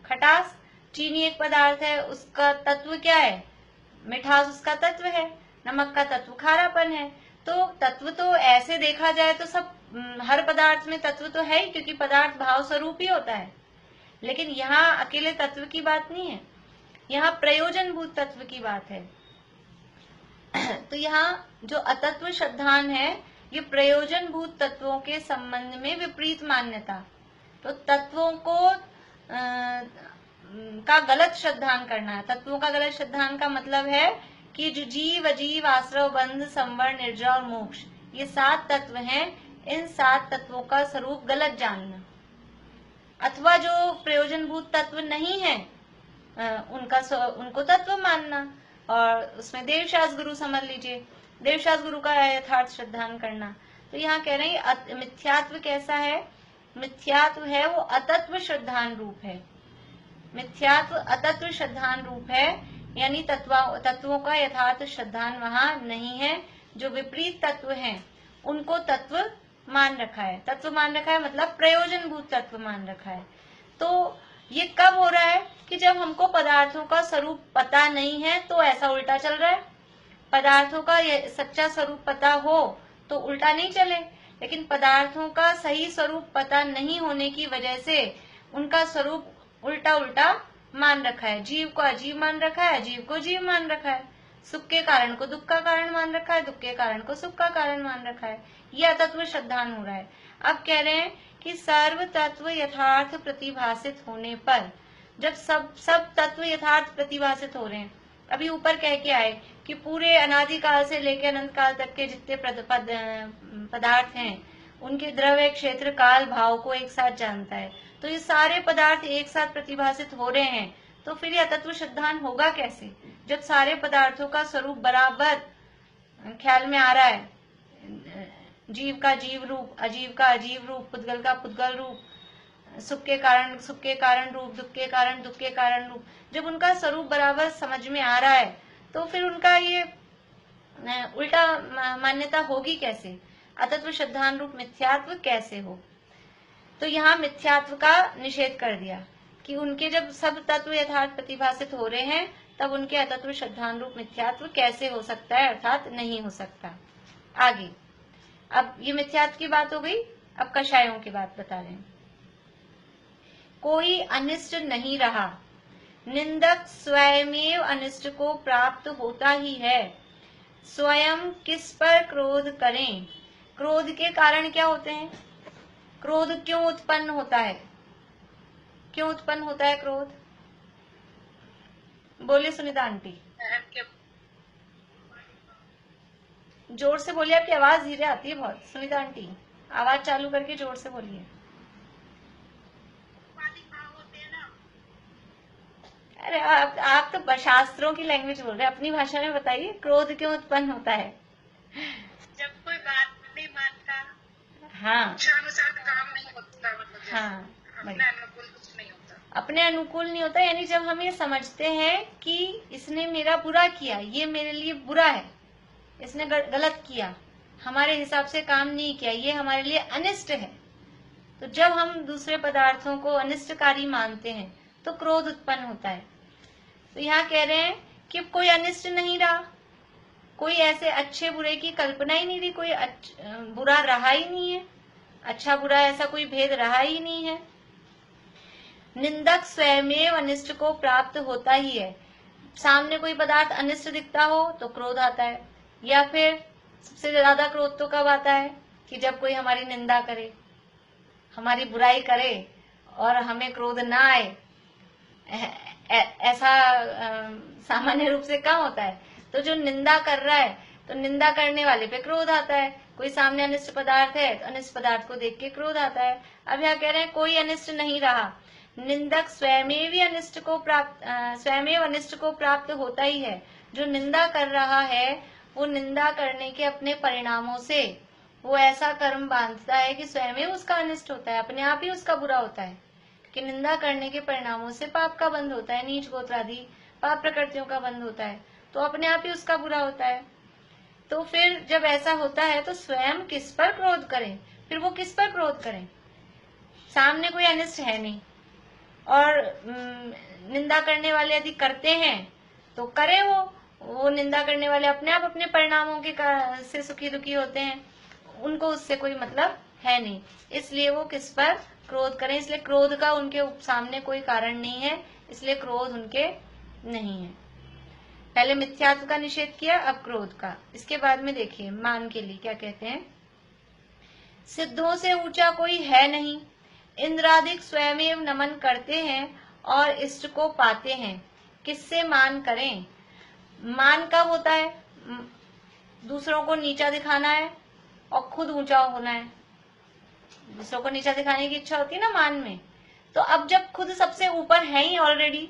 खटास। चीनी एक पदार्थ है, उसका तत्व क्या है? मिठास उसका तत्व है। नमक का तत्व खारापन है। तो तत्व तो ऐसे देखा जाए तो सब, हर पदार्थ में तत्व तो है ही, क्योंकि पदार्थ भाव स्वरूप ही होता है। लेकिन यहाँ अकेले तत्व की बात नहीं है, यहाँ प्रयोजनभूत तत्व की बात है। तो यहाँ जो अतत्व श्रद्धान है, ये प्रयोजनभूत तत्वों के संबंध में विपरीत मान्यता, तो तत्वों को का गलत श्रद्धान करना है। तत्वों का गलत श्रद्धान का मतलब है कि जो जीव, अजीव, आश्रव, बंध, संवर, निर्जरा और मोक्ष, ये 7 तत्व हैं, इन 7 तत्वों का स्वरूप गलत जानना, अथवा जो प्रयोजनभूत तत्व नहीं है उनको तत्व मानना। और उसमें देवशास्त्र गुरु समझ लीजिए, देवशास्त्र गुरु का यथार्थ श्रद्धान करना। तो यहाँ कह रहे हैं मिथ्यात्व कैसा है? मिथ्यात्व है वो अतत्व श्रद्धान रूप है। मिथ्यात्व अतत्व श्रद्धान रूप है, यानी तत्वों का यथार्थ श्रद्धान वहां नहीं है। जो विपरीत तत्व हैं उनको तत्व मान रखा है। तत्व मान रखा है मतलब प्रयोजनभूत तत्व मान रखा है। तो ये कब हो रहा है कि जब हमको पदार्थों का स्वरूप पता नहीं है, तो ऐसा उल्टा चल रहा है। पदार्थों का सच्चा स्वरूप पता हो तो उल्टा नहीं चले, लेकिन पदार्थों का सही स्वरूप पता नहीं होने की वजह से उनका स्वरूप उल्टा उल्टा मान रखा है। जीव को अजीव मान रखा है, अजीव को जीव मान रखा है, सुख के कारण को दुख का कारण मान रखा है, दुख के कारण को सुख का कारण मान रखा है। यह अतत्व श्रद्धान हो रहा है। अब कह रहे हैं कि सर्व तत्व यथार्थ प्रतिभासित होने पर, जब सब तत्व यथार्थ प्रतिभासित हो रहे हैं, अभी ऊपर कह के आए कि पूरे अनादिकाल से लेकर अनंत काल तक के जितने पदार्थ हैं उनके द्रव्य, क्षेत्र, काल, भाव को एक साथ जानता है। तो ये सारे पदार्थ एक साथ प्रतिभासित हो रहे हैं, तो फिर ये अतत्व श्रद्धान होगा कैसे? जब सारे पदार्थों का स्वरूप बराबर ख्याल में आ रहा है, जीव का जीव रूप, अजीव का अजीव रूप, पुद्गल का पुद्गल रूप, सुख के कारण रूप, दुख के कारण दुख के कारण रूप, जब उनका स्वरूप बराबर समझ में आ रहा है, तो फिर उनका ये उल्टा मान्यता होगी कैसे? अतत्व श्रद्धान रूप मिथ्यात्व कैसे हो? तो यहाँ मिथ्यात्व का निषेध कर दिया कि उनके जब सब तत्व यथार्थ प्रतिभासित हो रहे हैं, तब उनके अतत्व श्रद्धान रूप मिथ्यात्व कैसे हो सकता है, अर्थात नहीं हो सकता। आगे, अब ये मिथ्यात्व की बात हो गई, अब कषायों की बात बता रहे हैं। कोई अनिष्ट नहीं रहा, निंदक स्वयमेव अनिष्ट को प्राप्त होता ही है। स्वयं किस पर क्रोध करें? क्रोध के कारण क्या होते हैं? क्रोध क्यों उत्पन्न होता है? क्यों उत्पन्न होता है क्रोध? बोलिए सुनीता आंटी, जोर से बोलिए, आपकी आवाज धीरे आती है बहुत। सुनीता आंटी, आवाज चालू करके जोर से बोलिए। अरे आप तो शास्त्रों की लैंग्वेज बोल रहे हैं, अपनी भाषा में बताइए, क्रोध क्यों उत्पन्न होता है? जब कोई बात नहीं मानता, हाँ, अनुसार काम नहीं होता, मतलब हाँ, अपने अनुकूल कुछ नहीं होता। अपने अनुकूल नहीं होता, यानी जब हम ये समझते हैं कि इसने मेरा बुरा किया, ये मेरे लिए बुरा है, इसने गलत किया, हमारे हिसाब से काम नहीं किया, ये हमारे लिए अनिष्ट है, तो जब हम दूसरे पदार्थों को अनिष्टकारी मानते हैं तो क्रोध उत्पन्न होता है। तो यहाँ कह रहे हैं कि कोई अनिष्ट नहीं रहा, कोई ऐसे अच्छे बुरे की कल्पना ही नहीं रही, कोई बुरा रहा ही नहीं है, अच्छा बुरा ऐसा कोई भेद रहा ही नहीं है। निंदक स्वयमेव अनिष्ट को प्राप्त होता ही है। सामने कोई पदार्थ अनिष्ट दिखता हो तो क्रोध आता है, या फिर सबसे ज्यादा क्रोध तो कब आता है कि जब कोई हमारी निंदा करे, हमारी बुराई करे और हमें क्रोध ना आए। ऐसा सामान्य रूप से कम होता है। तो जो निंदा कर रहा है, तो निंदा करने वाले पे क्रोध आता है। कोई सामने अनिष्ट पदार्थ है तो अनिष्ट पदार्थ को देख के क्रोध आता है। अब यहाँ कह रहे हैं कोई अनिष्ट नहीं रहा, निंदक स्वयमेव अनिष्ट को प्राप्त होता ही है। जो निंदा कर रहा है वो निंदा करने के अपने परिणामों से वो ऐसा कर्म बांधता है कि स्वयं उसका अनिष्ट होता है, अपने आप ही उसका बुरा होता है। कि निंदा करने के परिणामों से पाप का बंध होता है, नीच गोत्र आदि पाप प्रकृतियों का बंध होता है, तो अपने आप ही उसका बुरा होता है। तो फिर जब ऐसा होता है तो स्वयं किस पर क्रोध करें? फिर वो किस पर क्रोध करें? सामने कोई अनिष्ट है नहीं, और निंदा करने वाले यदि करते हैं तो करे, वो निंदा करने वाले अपने आप अपने परिणामों के से सुखी दुखी होते हैं, उनको उससे कोई मतलब है नहीं, इसलिए वो किस पर क्रोध करें, इसलिए क्रोध का उनके सामने कोई कारण नहीं है, इसलिए क्रोध उनके नहीं है। पहले मिथ्यात्व का निषेध किया, अब क्रोध का। इसके बाद में देखिए मान के लिए क्या कहते हैं, सिद्धों से ऊंचा कोई है नहीं, इंद्रादिक स्वयमेव नमन करते हैं और इष्ट को पाते हैं, किससे मान करें। मान कब होता है, दूसरों को नीचा दिखाना है और खुद ऊंचा होना है। दूसरों को नीचा दिखाने की इच्छा होती है ना मान में, तो अब जब खुद सबसे ऊपर है ही ऑलरेडी,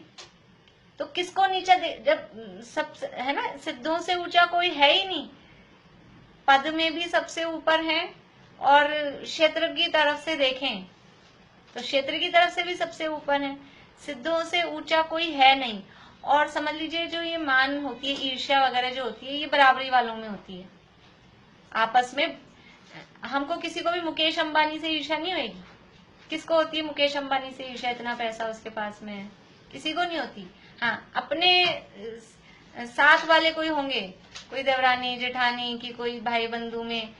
तो किसको नीचा जब सब है ना, सिद्धों से ऊंचा कोई है ही नहीं, पद में भी सबसे ऊपर है और क्षेत्र की तरफ से देखें तो क्षेत्र की तरफ से भी सबसे ऊपर है, सिद्धों से ऊंचा कोई है नहीं। और समझ लीजिए जो ये मान होती है, ईर्ष्या वगैरह जो होती है, ये बराबरी वालों में होती है। आपस में हमको किसी को भी मुकेश अंबानी से ईर्ष्या नहीं होगी। किसको होती है मुकेश अंबानी से ईर्ष्या, इतना पैसा उसके पास में है, किसी को नहीं होती। हाँ, अपने साथ वाले कोई होंगे, कोई देवरानी जेठानी की कोई भाई बंधु में,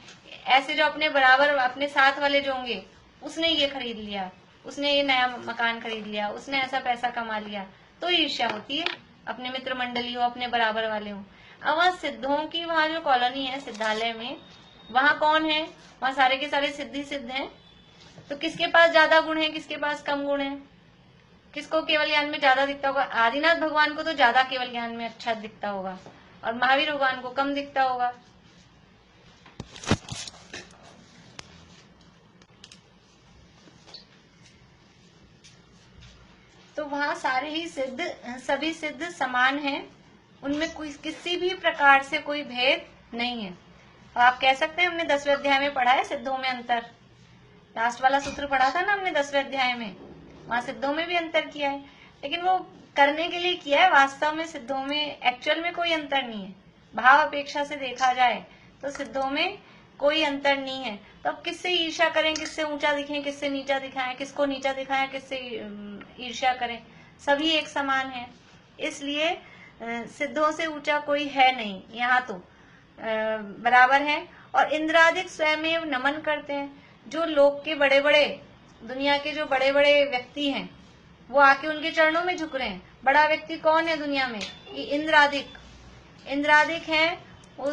ऐसे जो अपने बराबर अपने साथ वाले जो होंगे, उसने ये खरीद लिया, उसने ये नया मकान खरीद लिया, उसने ऐसा पैसा कमा लिया, तो ईर्ष्या होती है। अपने मित्र मंडली हो, अपने बराबर वाले हो। अब वहाँ सिद्धों की वहाँ जो कॉलोनी है सिद्धालय में, वहाँ कौन है, वहाँ सारे के सारे सिद्धि सिद्ध हैं। तो किसके पास ज्यादा गुण है, किसके पास कम गुण है, किसको केवल ज्ञान में ज्यादा दिखता होगा। आदिनाथ भगवान को तो ज्यादा केवल ज्ञान में अच्छा दिखता होगा और महावीर भगवान को कम दिखता होगा। तो वहाँ सारे ही सिद्ध, सभी सिद्ध समान हैं, उनमें कोई किसी भी प्रकार से कोई भेद नहीं है। और आप कह सकते हैं हमने 10वें अध्याय में पढ़ा है सिद्धों में अंतर, लास्ट वाला सूत्र पढ़ा था ना हमने 10वें अध्याय में, वहां सिद्धों में भी अंतर किया है, लेकिन वो करने के लिए किया है। वास्तव में सिद्धों में एक्चुअल में कोई अंतर नहीं है। भाव अपेक्षा से देखा जाए तो सिद्धों में कोई अंतर नहीं है। तो अब किससे ईर्ष्या करें, किससे ऊंचा दिखें, किससे नीचा दिखाएं, किसको नीचा दिखाएं, किससे ईर्ष्या करें, सभी एक समान है। इसलिए सिद्धों से ऊंचा कोई है नहीं, यहाँ तो बराबर है। और इंद्रादिक स्वयमेव नमन करते हैं, जो लोक के बड़े बड़े, दुनिया के जो बड़े बड़े व्यक्ति हैं, वो आके उनके चरणों में झुक रहे हैं। बड़ा व्यक्ति कौन है दुनिया में, ये इंद्रादिक हैं, वो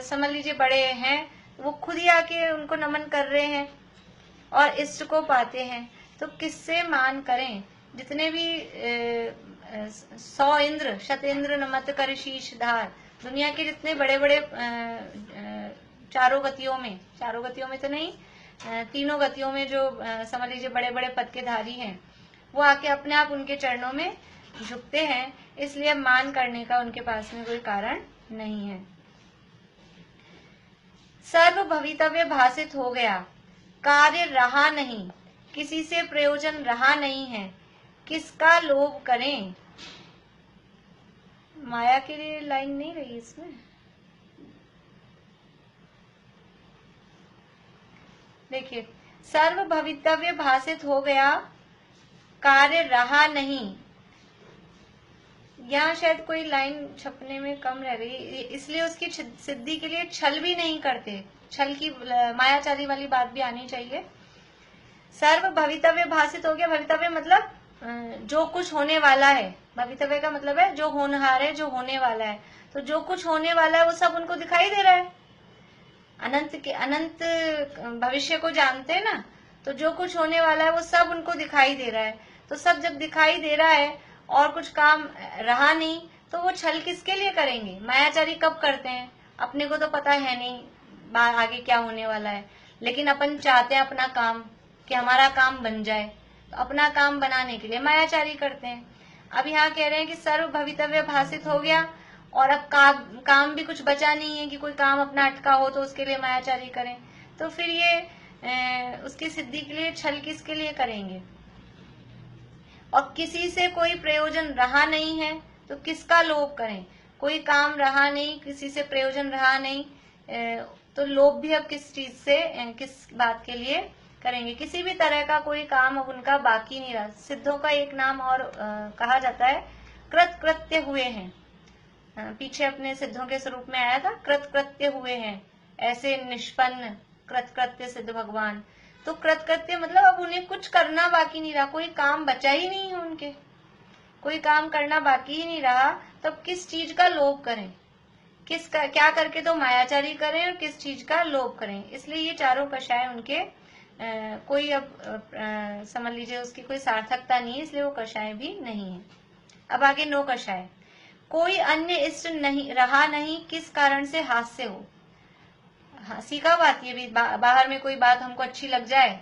समझ लीजिए बड़े हैं, वो खुद ही आके उनको नमन कर रहे हैं और इष्ट को पाते हैं। तो किससे मान करें, जितने भी 100 इंद्र शतेंद्र नमत कर शीश धार, दुनिया के जितने बड़े बड़े चारों गतियों में तो नहीं, तीनों गतियों में जो समझ लीजिए बड़े बड़े पद के धारी हैं, वो आके अपने आप उनके चरणों में झुकते हैं। इसलिए मान करने का उनके पास में कोई कारण नहीं है। सर्व भवितव्य भाषित हो गया, कार्य रहा नहीं, किसी से प्रयोजन रहा नहीं है, किसका लोभ करें। माया के लिए लाइन नहीं रही इसमें, देखिए सर्व भवितव्य भाषित हो गया, कार्य रहा नहीं, यहाँ शायद कोई लाइन छपने में कम रह गई, इसलिए उसकी सिद्धि के लिए छल भी नहीं करते। छल की मायाचारी वाली बात भी आनी चाहिए। सर्व भवितव्य भाषित हो गया, भवितव्य मतलब जो कुछ होने वाला है, भवितव्य का मतलब है जो होनहार है, जो होने वाला है। तो जो कुछ होने वाला है वो सब उनको दिखाई दे रहा है। अनंत भविष्य को जानते हैं ना, तो जो कुछ होने वाला है वो सब उनको दिखाई दे रहा है। तो सब जब दिखाई दे रहा है और कुछ काम रहा नहीं, तो वो छल किसके लिए करेंगे। मायाचारी कब करते हैं, अपने को तो पता है नहीं आगे क्या होने वाला है, लेकिन अपन चाहते हैं अपना काम, कि हमारा काम बन जाए, तो अपना काम बनाने के लिए मायाचारी करते हैं। अब यहाँ कह रहे हैं कि सर्व भवितव्य भाषित हो गया और अब काम भी कुछ बचा नहीं है कि कोई काम अपना अटका हो तो उसके लिए मायाचारी करें। तो फिर ये उसकी सिद्धि के लिए छल किसके लिए करेंगे। और किसी से कोई प्रयोजन रहा नहीं है तो किसका लोभ करें। कोई काम रहा नहीं, किसी से प्रयोजन रहा नहीं, तो लोभ भी अब किस चीज से, किस बात के लिए करेंगे। किसी भी तरह का कोई काम अब उनका बाकी नहीं रहा। सिद्धों का एक नाम और कहा जाता है कृतकृत्य हुए हैं। पीछे अपने सिद्धों के स्वरूप में आया था कृतकृत्य हुए हैं, ऐसे निष्पन्न कृतकृत्य सिद्ध भगवान। तो कृतकृत्य मतलब अब उन्हें कुछ करना बाकी नहीं रहा, कोई काम बचा ही नहीं है उनके, कोई काम करना बाकी ही नहीं रहा। तब किस चीज का लोभ करें, किसका क्या करके तो मायाचारी करें और किस चीज का लोभ करें। इसलिए ये चारों कषाय उनके कोई अब समझ लीजिए उसकी कोई सार्थकता नहीं है, इसलिए वो कषाय भी नहीं है। अब आगे 9 कषाय। कोई अन्य इष्ट नहीं रहा नहीं, किस कारण से हास्य हो। हंसी कब आती है? बाहर में कोई बात हमको अच्छी लग जाए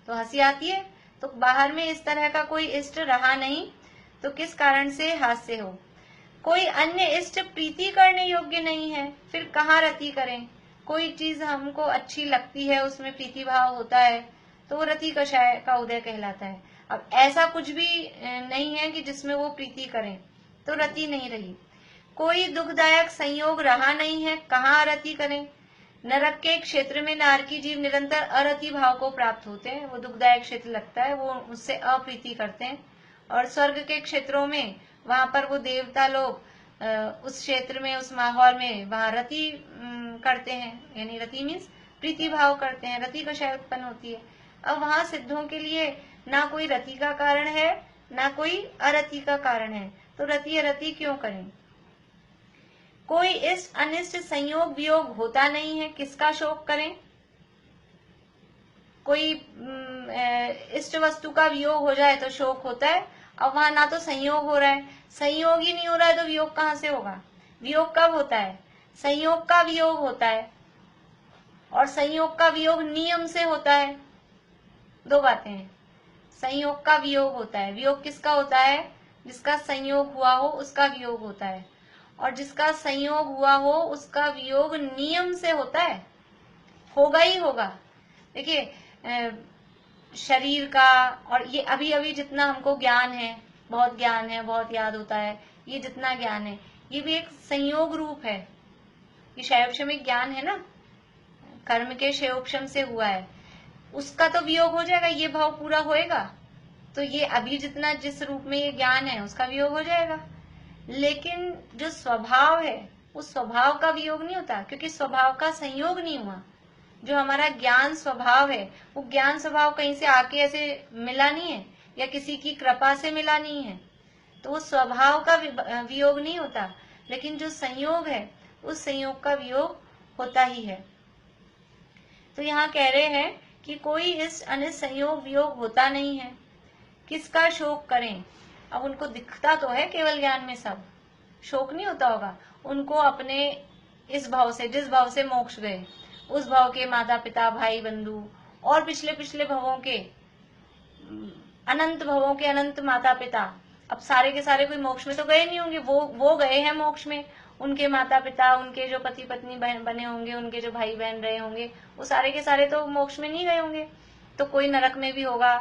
तो हंसी आती है, तो बाहर में इस तरह का कोई इष्ट रहा नहीं तो किस कारण से हास्य हो। कोई अन्य इष्ट प्रीति करने योग्य नहीं है, फिर कहाँ रति करें। कोई चीज हमको अच्छी लगती है, उसमें प्रीति भाव होता है, तो वो रति कषाय का उदय कहलाता है। अब ऐसा कुछ भी नहीं है कि जिसमें वो प्रीति करें, तो रति नहीं रही। कोई दुखदायक संयोग रहा नहीं है, कहाँ रति करें। नरक के क्षेत्र में नारकी जीव निरंतर अरति भाव को प्राप्त होते हैं, वो दुखदायक क्षेत्र लगता है, वो उससे अप्रीति करते हैं। और स्वर्ग के क्षेत्रों में वहां पर वो देवता लोग उस क्षेत्र में, उस माहौल में वहां रति करते हैं, यानी रति मीन्स प्रीति भाव करते हैं, रति कषाय उत्पन्न होती है। अब वहां सिद्धों के लिए ना कोई रति का कारण है ना कोई अरति का कारण है, तो रति अरति क्यों करें। कोई इष्ट अनिष्ट संयोग वियोग होता नहीं है, किसका शोक करें। कोई इष्ट वस्तु का वियोग हो जाए तो शोक होता है, अब वहां ना तो संयोग हो रहा है, संयोग ही नहीं हो रहा है तो वियोग कहाँ से होगा। वियोग कब होता है? संयोग का वियोग होता है, और संयोग का वियोग नियम से होता है। दो बातें हैं, संयोग का वियोग होता है, वियोग किसका होता है? जिसका संयोग हुआ हो उसका वियोग होता है, और जिसका संयोग हुआ हो उसका वियोग नियम से होता है, होगा ही होगा। देखिए शरीर का, और ये अभी अभी जितना हमको ज्ञान है, बहुत ज्ञान है, बहुत याद होता है, ये जितना ज्ञान है ये भी एक संयोग रूप है। ये शैवक्षमिक ज्ञान है ना, कर्म के शैवक्षम से हुआ है, उसका तो वियोग हो जाएगा, ये भाव पूरा होएगा तो ये अभी जितना जिस रूप में ये ज्ञान है उसका वियोग हो जाएगा। लेकिन जो स्वभाव है उस स्वभाव का वियोग नहीं होता, क्योंकि स्वभाव का संयोग नहीं हुआ। जो हमारा ज्ञान स्वभाव है वो ज्ञान स्वभाव कहीं से आके ऐसे मिला नहीं है, या किसी की कृपा से मिला नहीं है, तो वो स्वभाव का वियोग नहीं होता। लेकिन जो संयोग है उस संयोग का वियोग होता ही है। तो यहाँ कह रहे हैं कि कोई इस अनिष्ट संयोग वियोग होता नहीं है, किसका शोक करें। अब उनको दिखता तो है केवल ज्ञान में, सब शोक नहीं होता होगा उनको। अपने इस भाव से, जिस भाव से मोक्ष गए, उस भाव के माता पिता भाई बंधु और पिछले पिछले भवों के, अनंत भवों के अनंत माता पिता, अब सारे के सारे कोई मोक्ष में तो गए नहीं होंगे, वो गए हैं मोक्ष में। उनके माता पिता, उनके जो पति पत्नी बने होंगे, उनके जो भाई बहन रहे होंगे, वो सारे के सारे तो मोक्ष में नहीं गए होंगे। तो कोई नरक में भी होगा,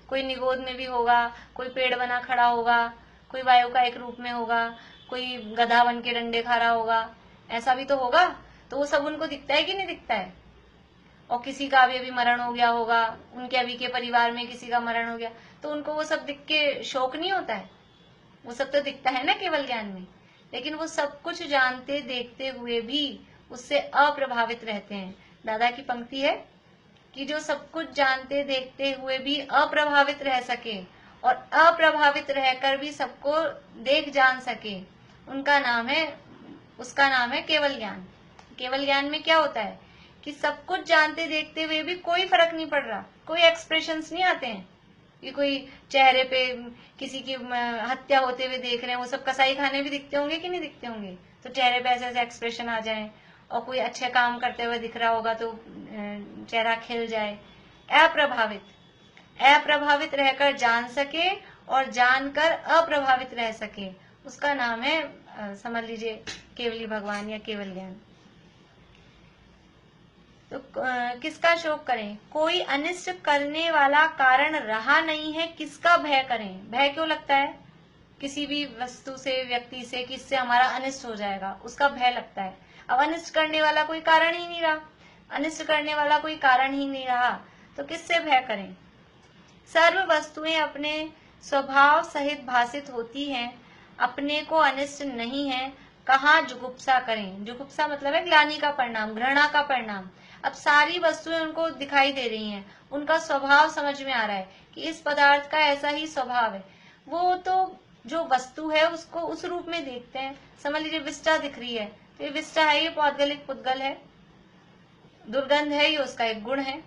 कोई निगोद में भी होगा, कोई पेड़ बना खड़ा होगा, कोई वायु का एक रूप में होगा, कोई गधा बन के डंडे खा रहा होगा, ऐसा भी तो होगा। तो वो सब उनको दिखता है कि नहीं दिखता है। और किसी का अभी मरण हो गया होगा, उनके अभी के परिवार में किसी का मरण हो गया, तो उनको वो सब दिख के शोक नहीं होता है। वो सब तो दिखता है ना केवल ज्ञान में, लेकिन वो सब कुछ जानते देखते हुए भी उससे अप्रभावित रहते हैं। दादा की पंक्ति है कि जो सब कुछ जानते देखते हुए भी अप्रभावित रह सके और अप्रभावित रहकर भी सबको देख जान सके, उनका नाम है, उसका नाम है केवल ज्ञान। केवल ज्ञान में क्या होता है कि सब कुछ जानते देखते हुए भी कोई फर्क नहीं पड़ रहा, कोई एक्सप्रेशंस नहीं आते हैं कि कोई चेहरे पे किसी की हत्या होते हुए देख रहे हैं। वो सब कसाई खाने भी दिखते होंगे कि नहीं दिखते होंगे, तो चेहरे पे ऐसे ऐसे एक्सप्रेशन आ जाए, और कोई अच्छे काम करते हुए दिख रहा होगा तो चेहरा खिल जाए। अप्रभावित रहकर जान सके और जानकर अप्रभावित रह सके, उसका नाम है समझ लीजिए केवली भगवान या केवल ज्ञान। तो किसका शोक करें। कोई अनिष्ट करने वाला कारण रहा नहीं है, किसका भय करें। भय क्यों लगता है? किसी भी वस्तु से, व्यक्ति से, किससे हमारा अनिष्ट हो जाएगा, उसका भय लगता है। अब अनिष्ट करने वाला कोई कारण ही नहीं रहा, अनिष्ट करने वाला कोई कारण ही नहीं रहा, तो किससे भय करें। सर्व वस्तुएं अपने स्वभाव सहित भाषित होती हैं, अपने को अनिष्ट नहीं है, कहाँ जुगुप्सा करें। जुगुप्सा मतलब है ग्लानि का परिणाम, घृणा का परिणाम। अब सारी वस्तुएं उनको दिखाई दे रही हैं, उनका स्वभाव समझ में आ रहा है कि इस पदार्थ का ऐसा ही स्वभाव है। वो तो जो वस्तु है उसको उस रूप में देखते हैं। समझ लीजिए विष्टा दिख रही है, तो ये विष्टा है, ये पौद्गलिक पुद्गल है, दुर्गंध है, ये उसका एक गुण है।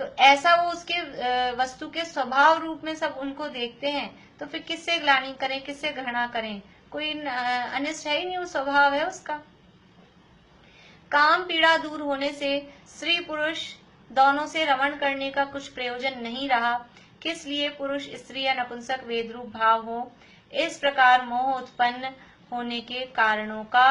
तो ऐसा वो उसके वस्तु के स्वभाव रूप में सब उनको देखते हैं। तो फिर किससे ग्लानि करें, किससे घृणा करें, कोई अनिष्ट है ही नहीं, वो स्वभाव है उसका। काम पीड़ा दूर होने से स्त्री पुरुष दोनों से रमण करने का कुछ प्रयोजन नहीं रहा। किस लिए पुरुष स्त्री या नपुंसक वेद रूप भाव हो। इस प्रकार मोह उत्पन्न होने के कारणों का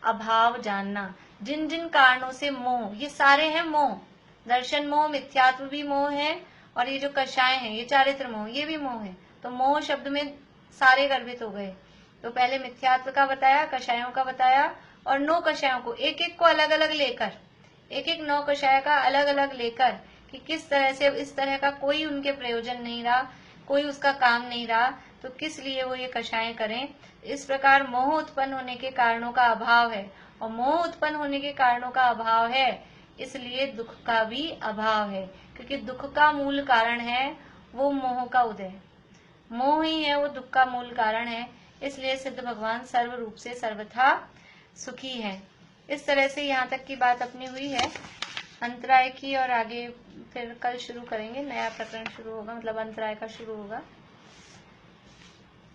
अभाव जानना। जिन जिन कारणों से मोह, ये सारे हैं मोह, दर्शन मोह, मिथ्यात्व भी मोह है, और ये जो कषाय हैं ये चारित्र मोह, ये भी मोह है। तो मोह शब्द में सारे गर्भित हो गए। तो पहले मिथ्यात्व का बताया, कषायों का बताया, और 9 कषायों को एक एक को अलग अलग लेकर, एक एक 9 कषाय का अलग अलग लेकर कि किस तरह से इस तरह का कोई उनके प्रयोजन नहीं रहा, कोई उसका काम नहीं रहा, तो किस लिए वो ये कषाय करें। इस प्रकार मोह उत्पन्न होने के कारणों का अभाव है, और मोह उत्पन्न होने के कारणों का अभाव है, इसलिए दुख का भी अभाव है। क्योंकि दुख का मूल कारण है वो मोह का उदय, मोह ही है वो दुख का मूल कारण है। इसलिए सिद्ध भगवान सर्व रूप से सर्वथा सुखी है। इस तरह से यहाँ तक की बात अपनी हुई है अंतराय की, और आगे फिर कल शुरू करेंगे, नया प्रकरण शुरू होगा, मतलब अंतराय का शुरू होगा।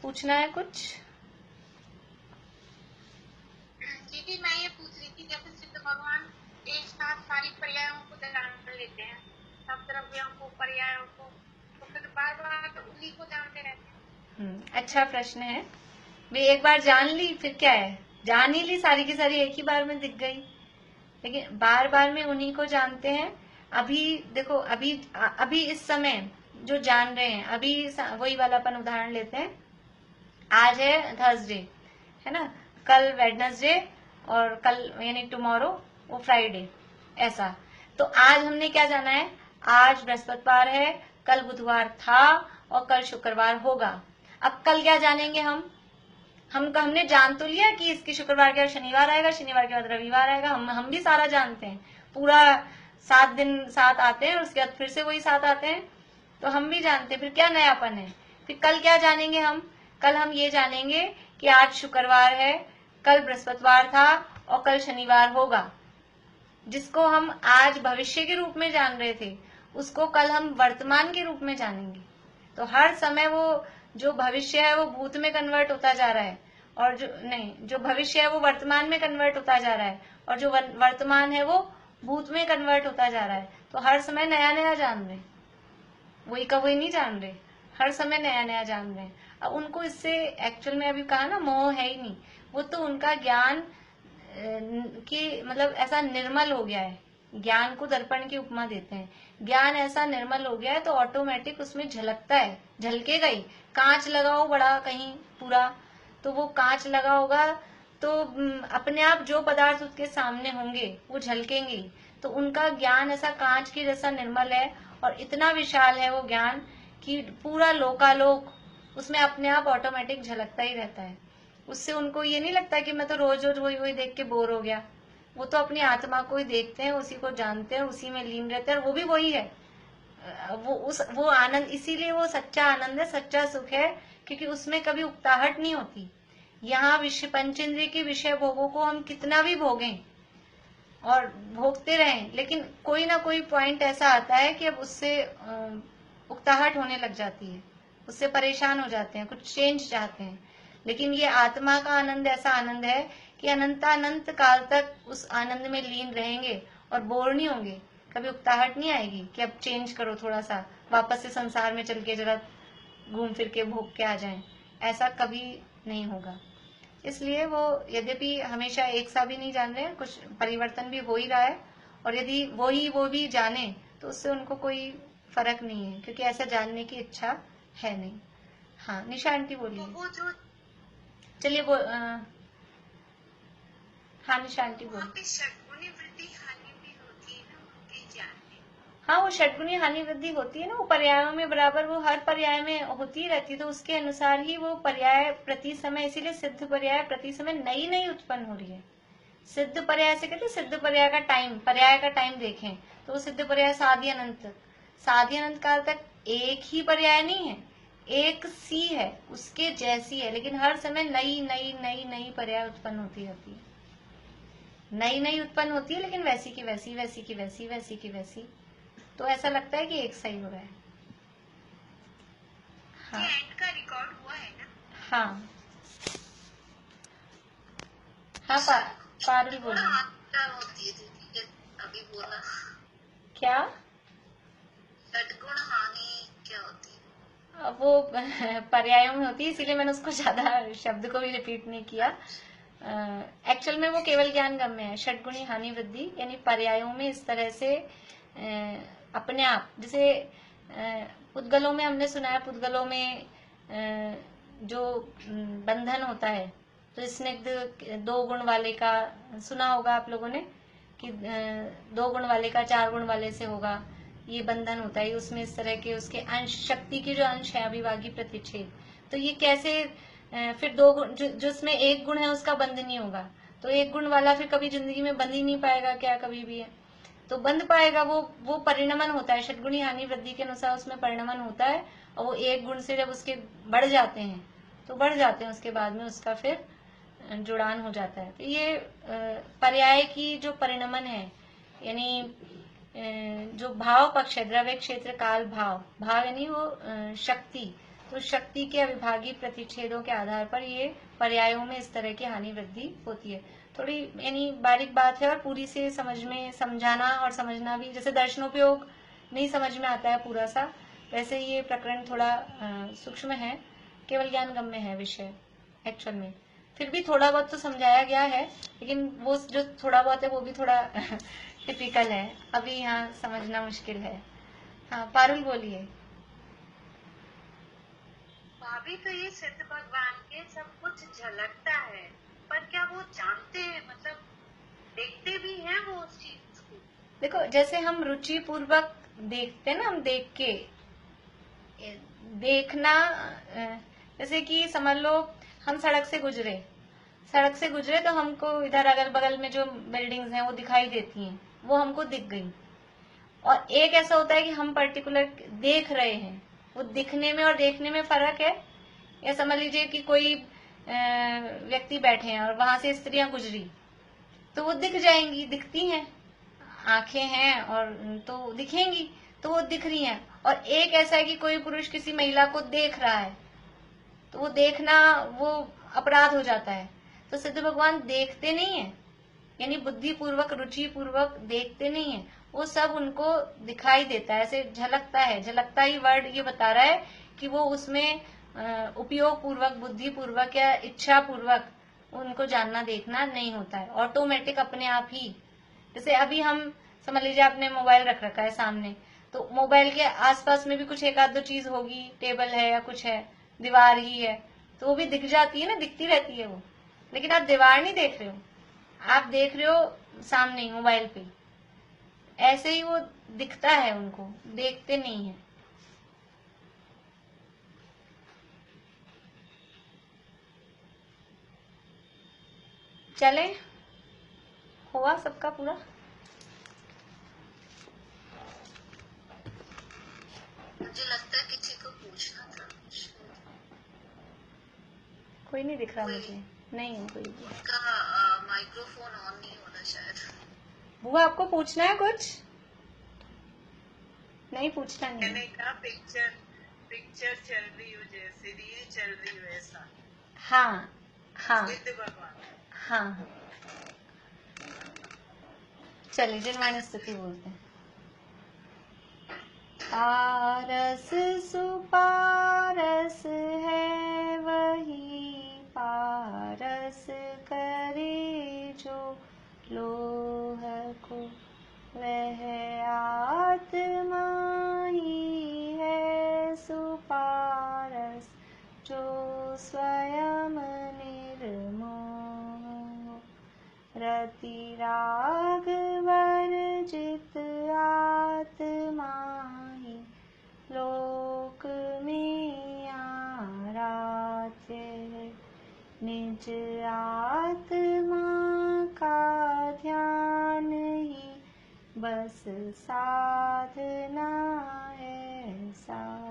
पूछना है कुछ? दीदी मैं ये पूछ रही थी, जैसे सिद्ध भगवान एक साथ सारी पर्यायों को जान लेते हैं, सब द्रव्यों को, पर्यायों को, तो फिर बार बार उन्हीं को जानते रहते हैं। अच्छा प्रश्न है। वे एक बार जान ली फिर क्या है, जान ही ली, सारी की सारी एक ही बार में दिख गई, लेकिन बार बार में उन्हीं को जानते हैं। अभी देखो, अभी इस समय जो जान रहे हैं, अभी वही वाला अपन उदाहरण लेते हैं। आज है थर्सडे, है ना, कल वेडनेसडे, और कल यानी टुमारो वो फ्राइडे, ऐसा। तो आज हमने क्या जाना है, आज बृहस्पतिवार है, कल बुधवार था, और कल शुक्रवार होगा। अब कल क्या जानेंगे हमने जान तो लिया कि इसकी शुक्रवार के बाद शनिवार आएगा, शनिवार के बाद रविवार आएगा, हम भी सारा जानते हैं, पूरा 7 दिन 7 आते हैं, उसके बाद फिर से वही 7 आते हैं, तो हम भी जानते हैं। फिर क्या नयापन है। फिर कल क्या जानेंगे कल हम ये जानेंगे कि आज शुक्रवार है, कल बृहस्पतिवार था, और कल शनिवार होगा। जिसको हम आज भविष्य के रूप में जान रहे थे, उसको कल हम वर्तमान के रूप में जानेंगे। तो हर समय वो जो भविष्य है वो भूत में कन्वर्ट होता जा रहा है, और जो भविष्य है वो वर्तमान में कन्वर्ट होता जा रहा है, और जो वर्तमान है वो भूत में कन्वर्ट होता जा रहा है। तो हर समय नया नया जान रहे, वही का वही नहीं जान रहे, हर समय नया नया जान रहे हैं। अब उनको इससे एक्चुअल में अभी कहा ना, मोह है ही नहीं, वो तो उनका ज्ञान कि मतलब ऐसा निर्मल हो गया है। ज्ञान को दर्पण की उपमा देते हैं, ज्ञान ऐसा निर्मल हो गया है तो ऑटोमेटिक उसमें झलकता है, झलकेगा ही। कांच लगाओ बड़ा कहीं पूरा, तो वो कांच लगा होगा तो अपने आप जो पदार्थ उसके सामने होंगे वो झलकेंगे। तो उनका ज्ञान ऐसा कांच की जैसा निर्मल है, और इतना विशाल है वो ज्ञान कि पूरा लोकालोक उसमें अपने आप ऑटोमेटिक झलकता ही रहता है। उससे उनको ये नहीं लगता कि मैं तो रोज रोज वही वही देख के बोर हो गया। वो तो अपनी आत्मा को ही देखते हैं, उसी को जानते हैं, उसी में लीन रहते हैं, और वो भी वही है। वो आनंद, इसीलिए वो सच्चा आनंद है, सच्चा सुख है, क्योंकि उसमें कभी उकताहट नहीं होती। यहाँ विषय पंचेंद्रिय के विषय भोगों को हम कितना भी भोगें और भोगते रहें, लेकिन कोई ना कोई पॉइंट ऐसा आता है कि अब उससे उकताहट होने लग जाती है, उससे परेशान हो जाते हैं, कुछ चेंज चाहते हैं। लेकिन ये आत्मा का आनंद ऐसा आनंद है कि अनंतानंत काल तक उस आनंद में लीन रहेंगे और बोर नहीं होंगे, कभी उकताहट नहीं आएगी कि अब चेंज करो, थोड़ा सा वापस से संसार में चल के जरा घूम फिर के भोग के आ जाएं, ऐसा कभी नहीं होगा। इसलिए वो यद्यपि हमेशा एक सा भी नहीं जान रहे हैं, कुछ परिवर्तन भी हो ही रहा है, और यदि वो भी जाने तो उससे उनको कोई फर्क नहीं है, क्योंकि ऐसा जानने की इच्छा है नहीं। हाँ निशा आंटी बोलिए। वो जो चलिए हाँ निशा आंटी बोलिए। वृद्धि हानि भी होती है ना उनके ज्ञान में। हाँ, वो षटगुणी हानि वृद्धि होती है ना, वो पर्यायों में बराबर, वो हर पर्याय में होती रहती है, तो उसके अनुसार ही वो पर्याय प्रति समय, इसीलिए सिद्ध पर्याय प्रति समय नई नई उत्पन्न हो रही है। सिद्ध पर्याय से कहते हैं, सिद्ध पर्याय का टाइम देखें तो वो सिद्ध पर्याय साधी अनंत काल तक एक ही पर्याय नहीं है, एक सी है, उसके जैसी है, लेकिन हर समय नई नई नई नई पर्याय उत्पन्न होती रहती है, नई नई उत्पन्न होती है, लेकिन वैसी की वैसी, वैसी की वैसी, वैसी की वैसी, तो ऐसा लगता है कि एक सही हो रहा है। हाँ, एंड का रिकॉर्ड हुआ है ना? हाँ हाँ, पारुल बोलिए। होती है दीदी, अभी बोला क्या? षटगुण हानि क्या होती है? वो पर्यायों में होती है, इसीलिए मैंने उसको ज्यादा शब्द को भी रिपीट नहीं किया। एक्चुअल में वो केवल ज्ञान गम्य है। षटगुणी हानि वृद्धि यानी पर्यायों में इस तरह से अपने आप, जैसे पुद्गलों में हमने सुना है, पुद्गलों में जो बंधन होता है, तो स्निग्ध 2 गुण वाले का सुना होगा आप लोगों ने कि 2 गुण वाले का 4 गुण वाले से होगा, ये बंधन होता है। उसमें इस तरह के उसके अंश, शक्ति के जो अंश है अभिभागी प्रतिच्छेद, तो ये कैसे फिर 2 गुण, जो उसमें 1 गुण है उसका बंध नहीं होगा, तो 1 गुण वाला फिर कभी जिंदगी में बंध ही नहीं पाएगा क्या, कभी भी है तो बंध पाएगा। वो परिणमन होता है, षटगुणी हानि वृद्धि के अनुसार उसमें परिणमन होता है, और वो 1 गुण से जब उसके बढ़ जाते हैं तो बढ़ जाते हैं, उसके बाद में उसका फिर जुड़ान हो जाता है। तो ये पर्याय की जो परिणमन है, यानी जो भाव पक्ष है, द्रव्य क्षेत्र काल भाव यानी वो शक्ति, तो शक्ति के अविभागी प्रतिच्छेदों के आधार पर ये पर्यायों में इस तरह की हानि वृद्धि होती है। थोड़ी यानी बारीक बात है, और पूरी से समझाना और समझना भी, जैसे दर्शनोपयोग नहीं समझ में आता है पूरा सा, वैसे ये प्रकरण थोड़ा सूक्ष्म है, केवल ज्ञान गम्य है विषय एक्चुअल में। फिर भी थोड़ा बहुत तो समझाया गया है, लेकिन वो जो थोड़ा बहुत है वो भी थोड़ा टिपिकल है, अभी यहाँ समझना मुश्किल है। हाँ, पारुल बोलिए। भाभी, तो ये सिद्ध भगवान के सब कुछ झलकता है, पर क्या वो जानते हैं, मतलब देखते भी हैं वो उस चीज को? देखो, जैसे हम रुचि पूर्वक देखते हैं ना, हम देख के देखना, जैसे कि समझ लो हम सड़क से गुजरे तो हमको इधर अगल बगल में जो बिल्डिंग्स हैं वो दिखाई देती हैं, वो हमको दिख गई। और एक ऐसा होता है कि हम पर्टिकुलर देख रहे हैं, वो दिखने में और देखने में फर्क है। या समझ लीजिए कि कोई व्यक्ति बैठे हैं और वहां से स्त्रियां गुजरी, तो वो दिख जाएंगी, दिखती हैं, आंखें हैं और तो दिखेंगी, तो वो दिख रही हैं। और एक ऐसा है कि कोई पुरुष किसी महिला को देख रहा है, तो वो देखना वो अपराध हो जाता है। तो सिद्ध भगवान देखते नहीं है, यानी बुद्धि पूर्वक रुचि पूर्वक देखते नहीं है, वो सब उनको दिखाई देता है, ऐसे झलकता है। झलकता ही वर्ड ये बता रहा है कि वो उसमें उपयोग पूर्वक, बुद्धि पूर्वक या इच्छा पूर्वक उनको जानना देखना नहीं होता है, ऑटोमेटिक अपने आप ही। जैसे अभी हम समझ लीजिए आपने मोबाइल रख रखा है सामने, तो मोबाइल के आसपास में भी कुछ एक आध दो चीज होगी, टेबल है या कुछ है, दीवार ही है, तो वो भी दिख जाती है ना, दिखती रहती है वो, लेकिन आप दीवार नहीं देख रहे हो, आप देख रहे हो सामने मोबाइल पे। ऐसे ही वो दिखता है, उनको देखते नहीं है। चले, हुआ सबका पूरा? मुझे लगता है किसी को पूछना था। कोई नहीं दिख रहा मुझे, नहीं है कोई भी। उसका माइक्रोफोन ऑन नहीं हो रहा शायद। बुआ, आपको पूछना है कुछ? नहीं, पूछना नहीं। मैंने कहा पिक्चर चल रही हो, जैसे रील चल रही हो ऐसा। हाँ हाँ सिद्ध भगवान। हाँ, चलिए जिनवाणी स्तुति बोलते हैं। पारस सुपारस है वही, पारस करे जो लोह को, वह आत्मा ही है सुपारस, जो स्वयं निर्मोह। रति राग वर्जित आत्मा माही, लोक में आराध्य है। निज आत्मा का ध्यान ही बस साधना ऐसा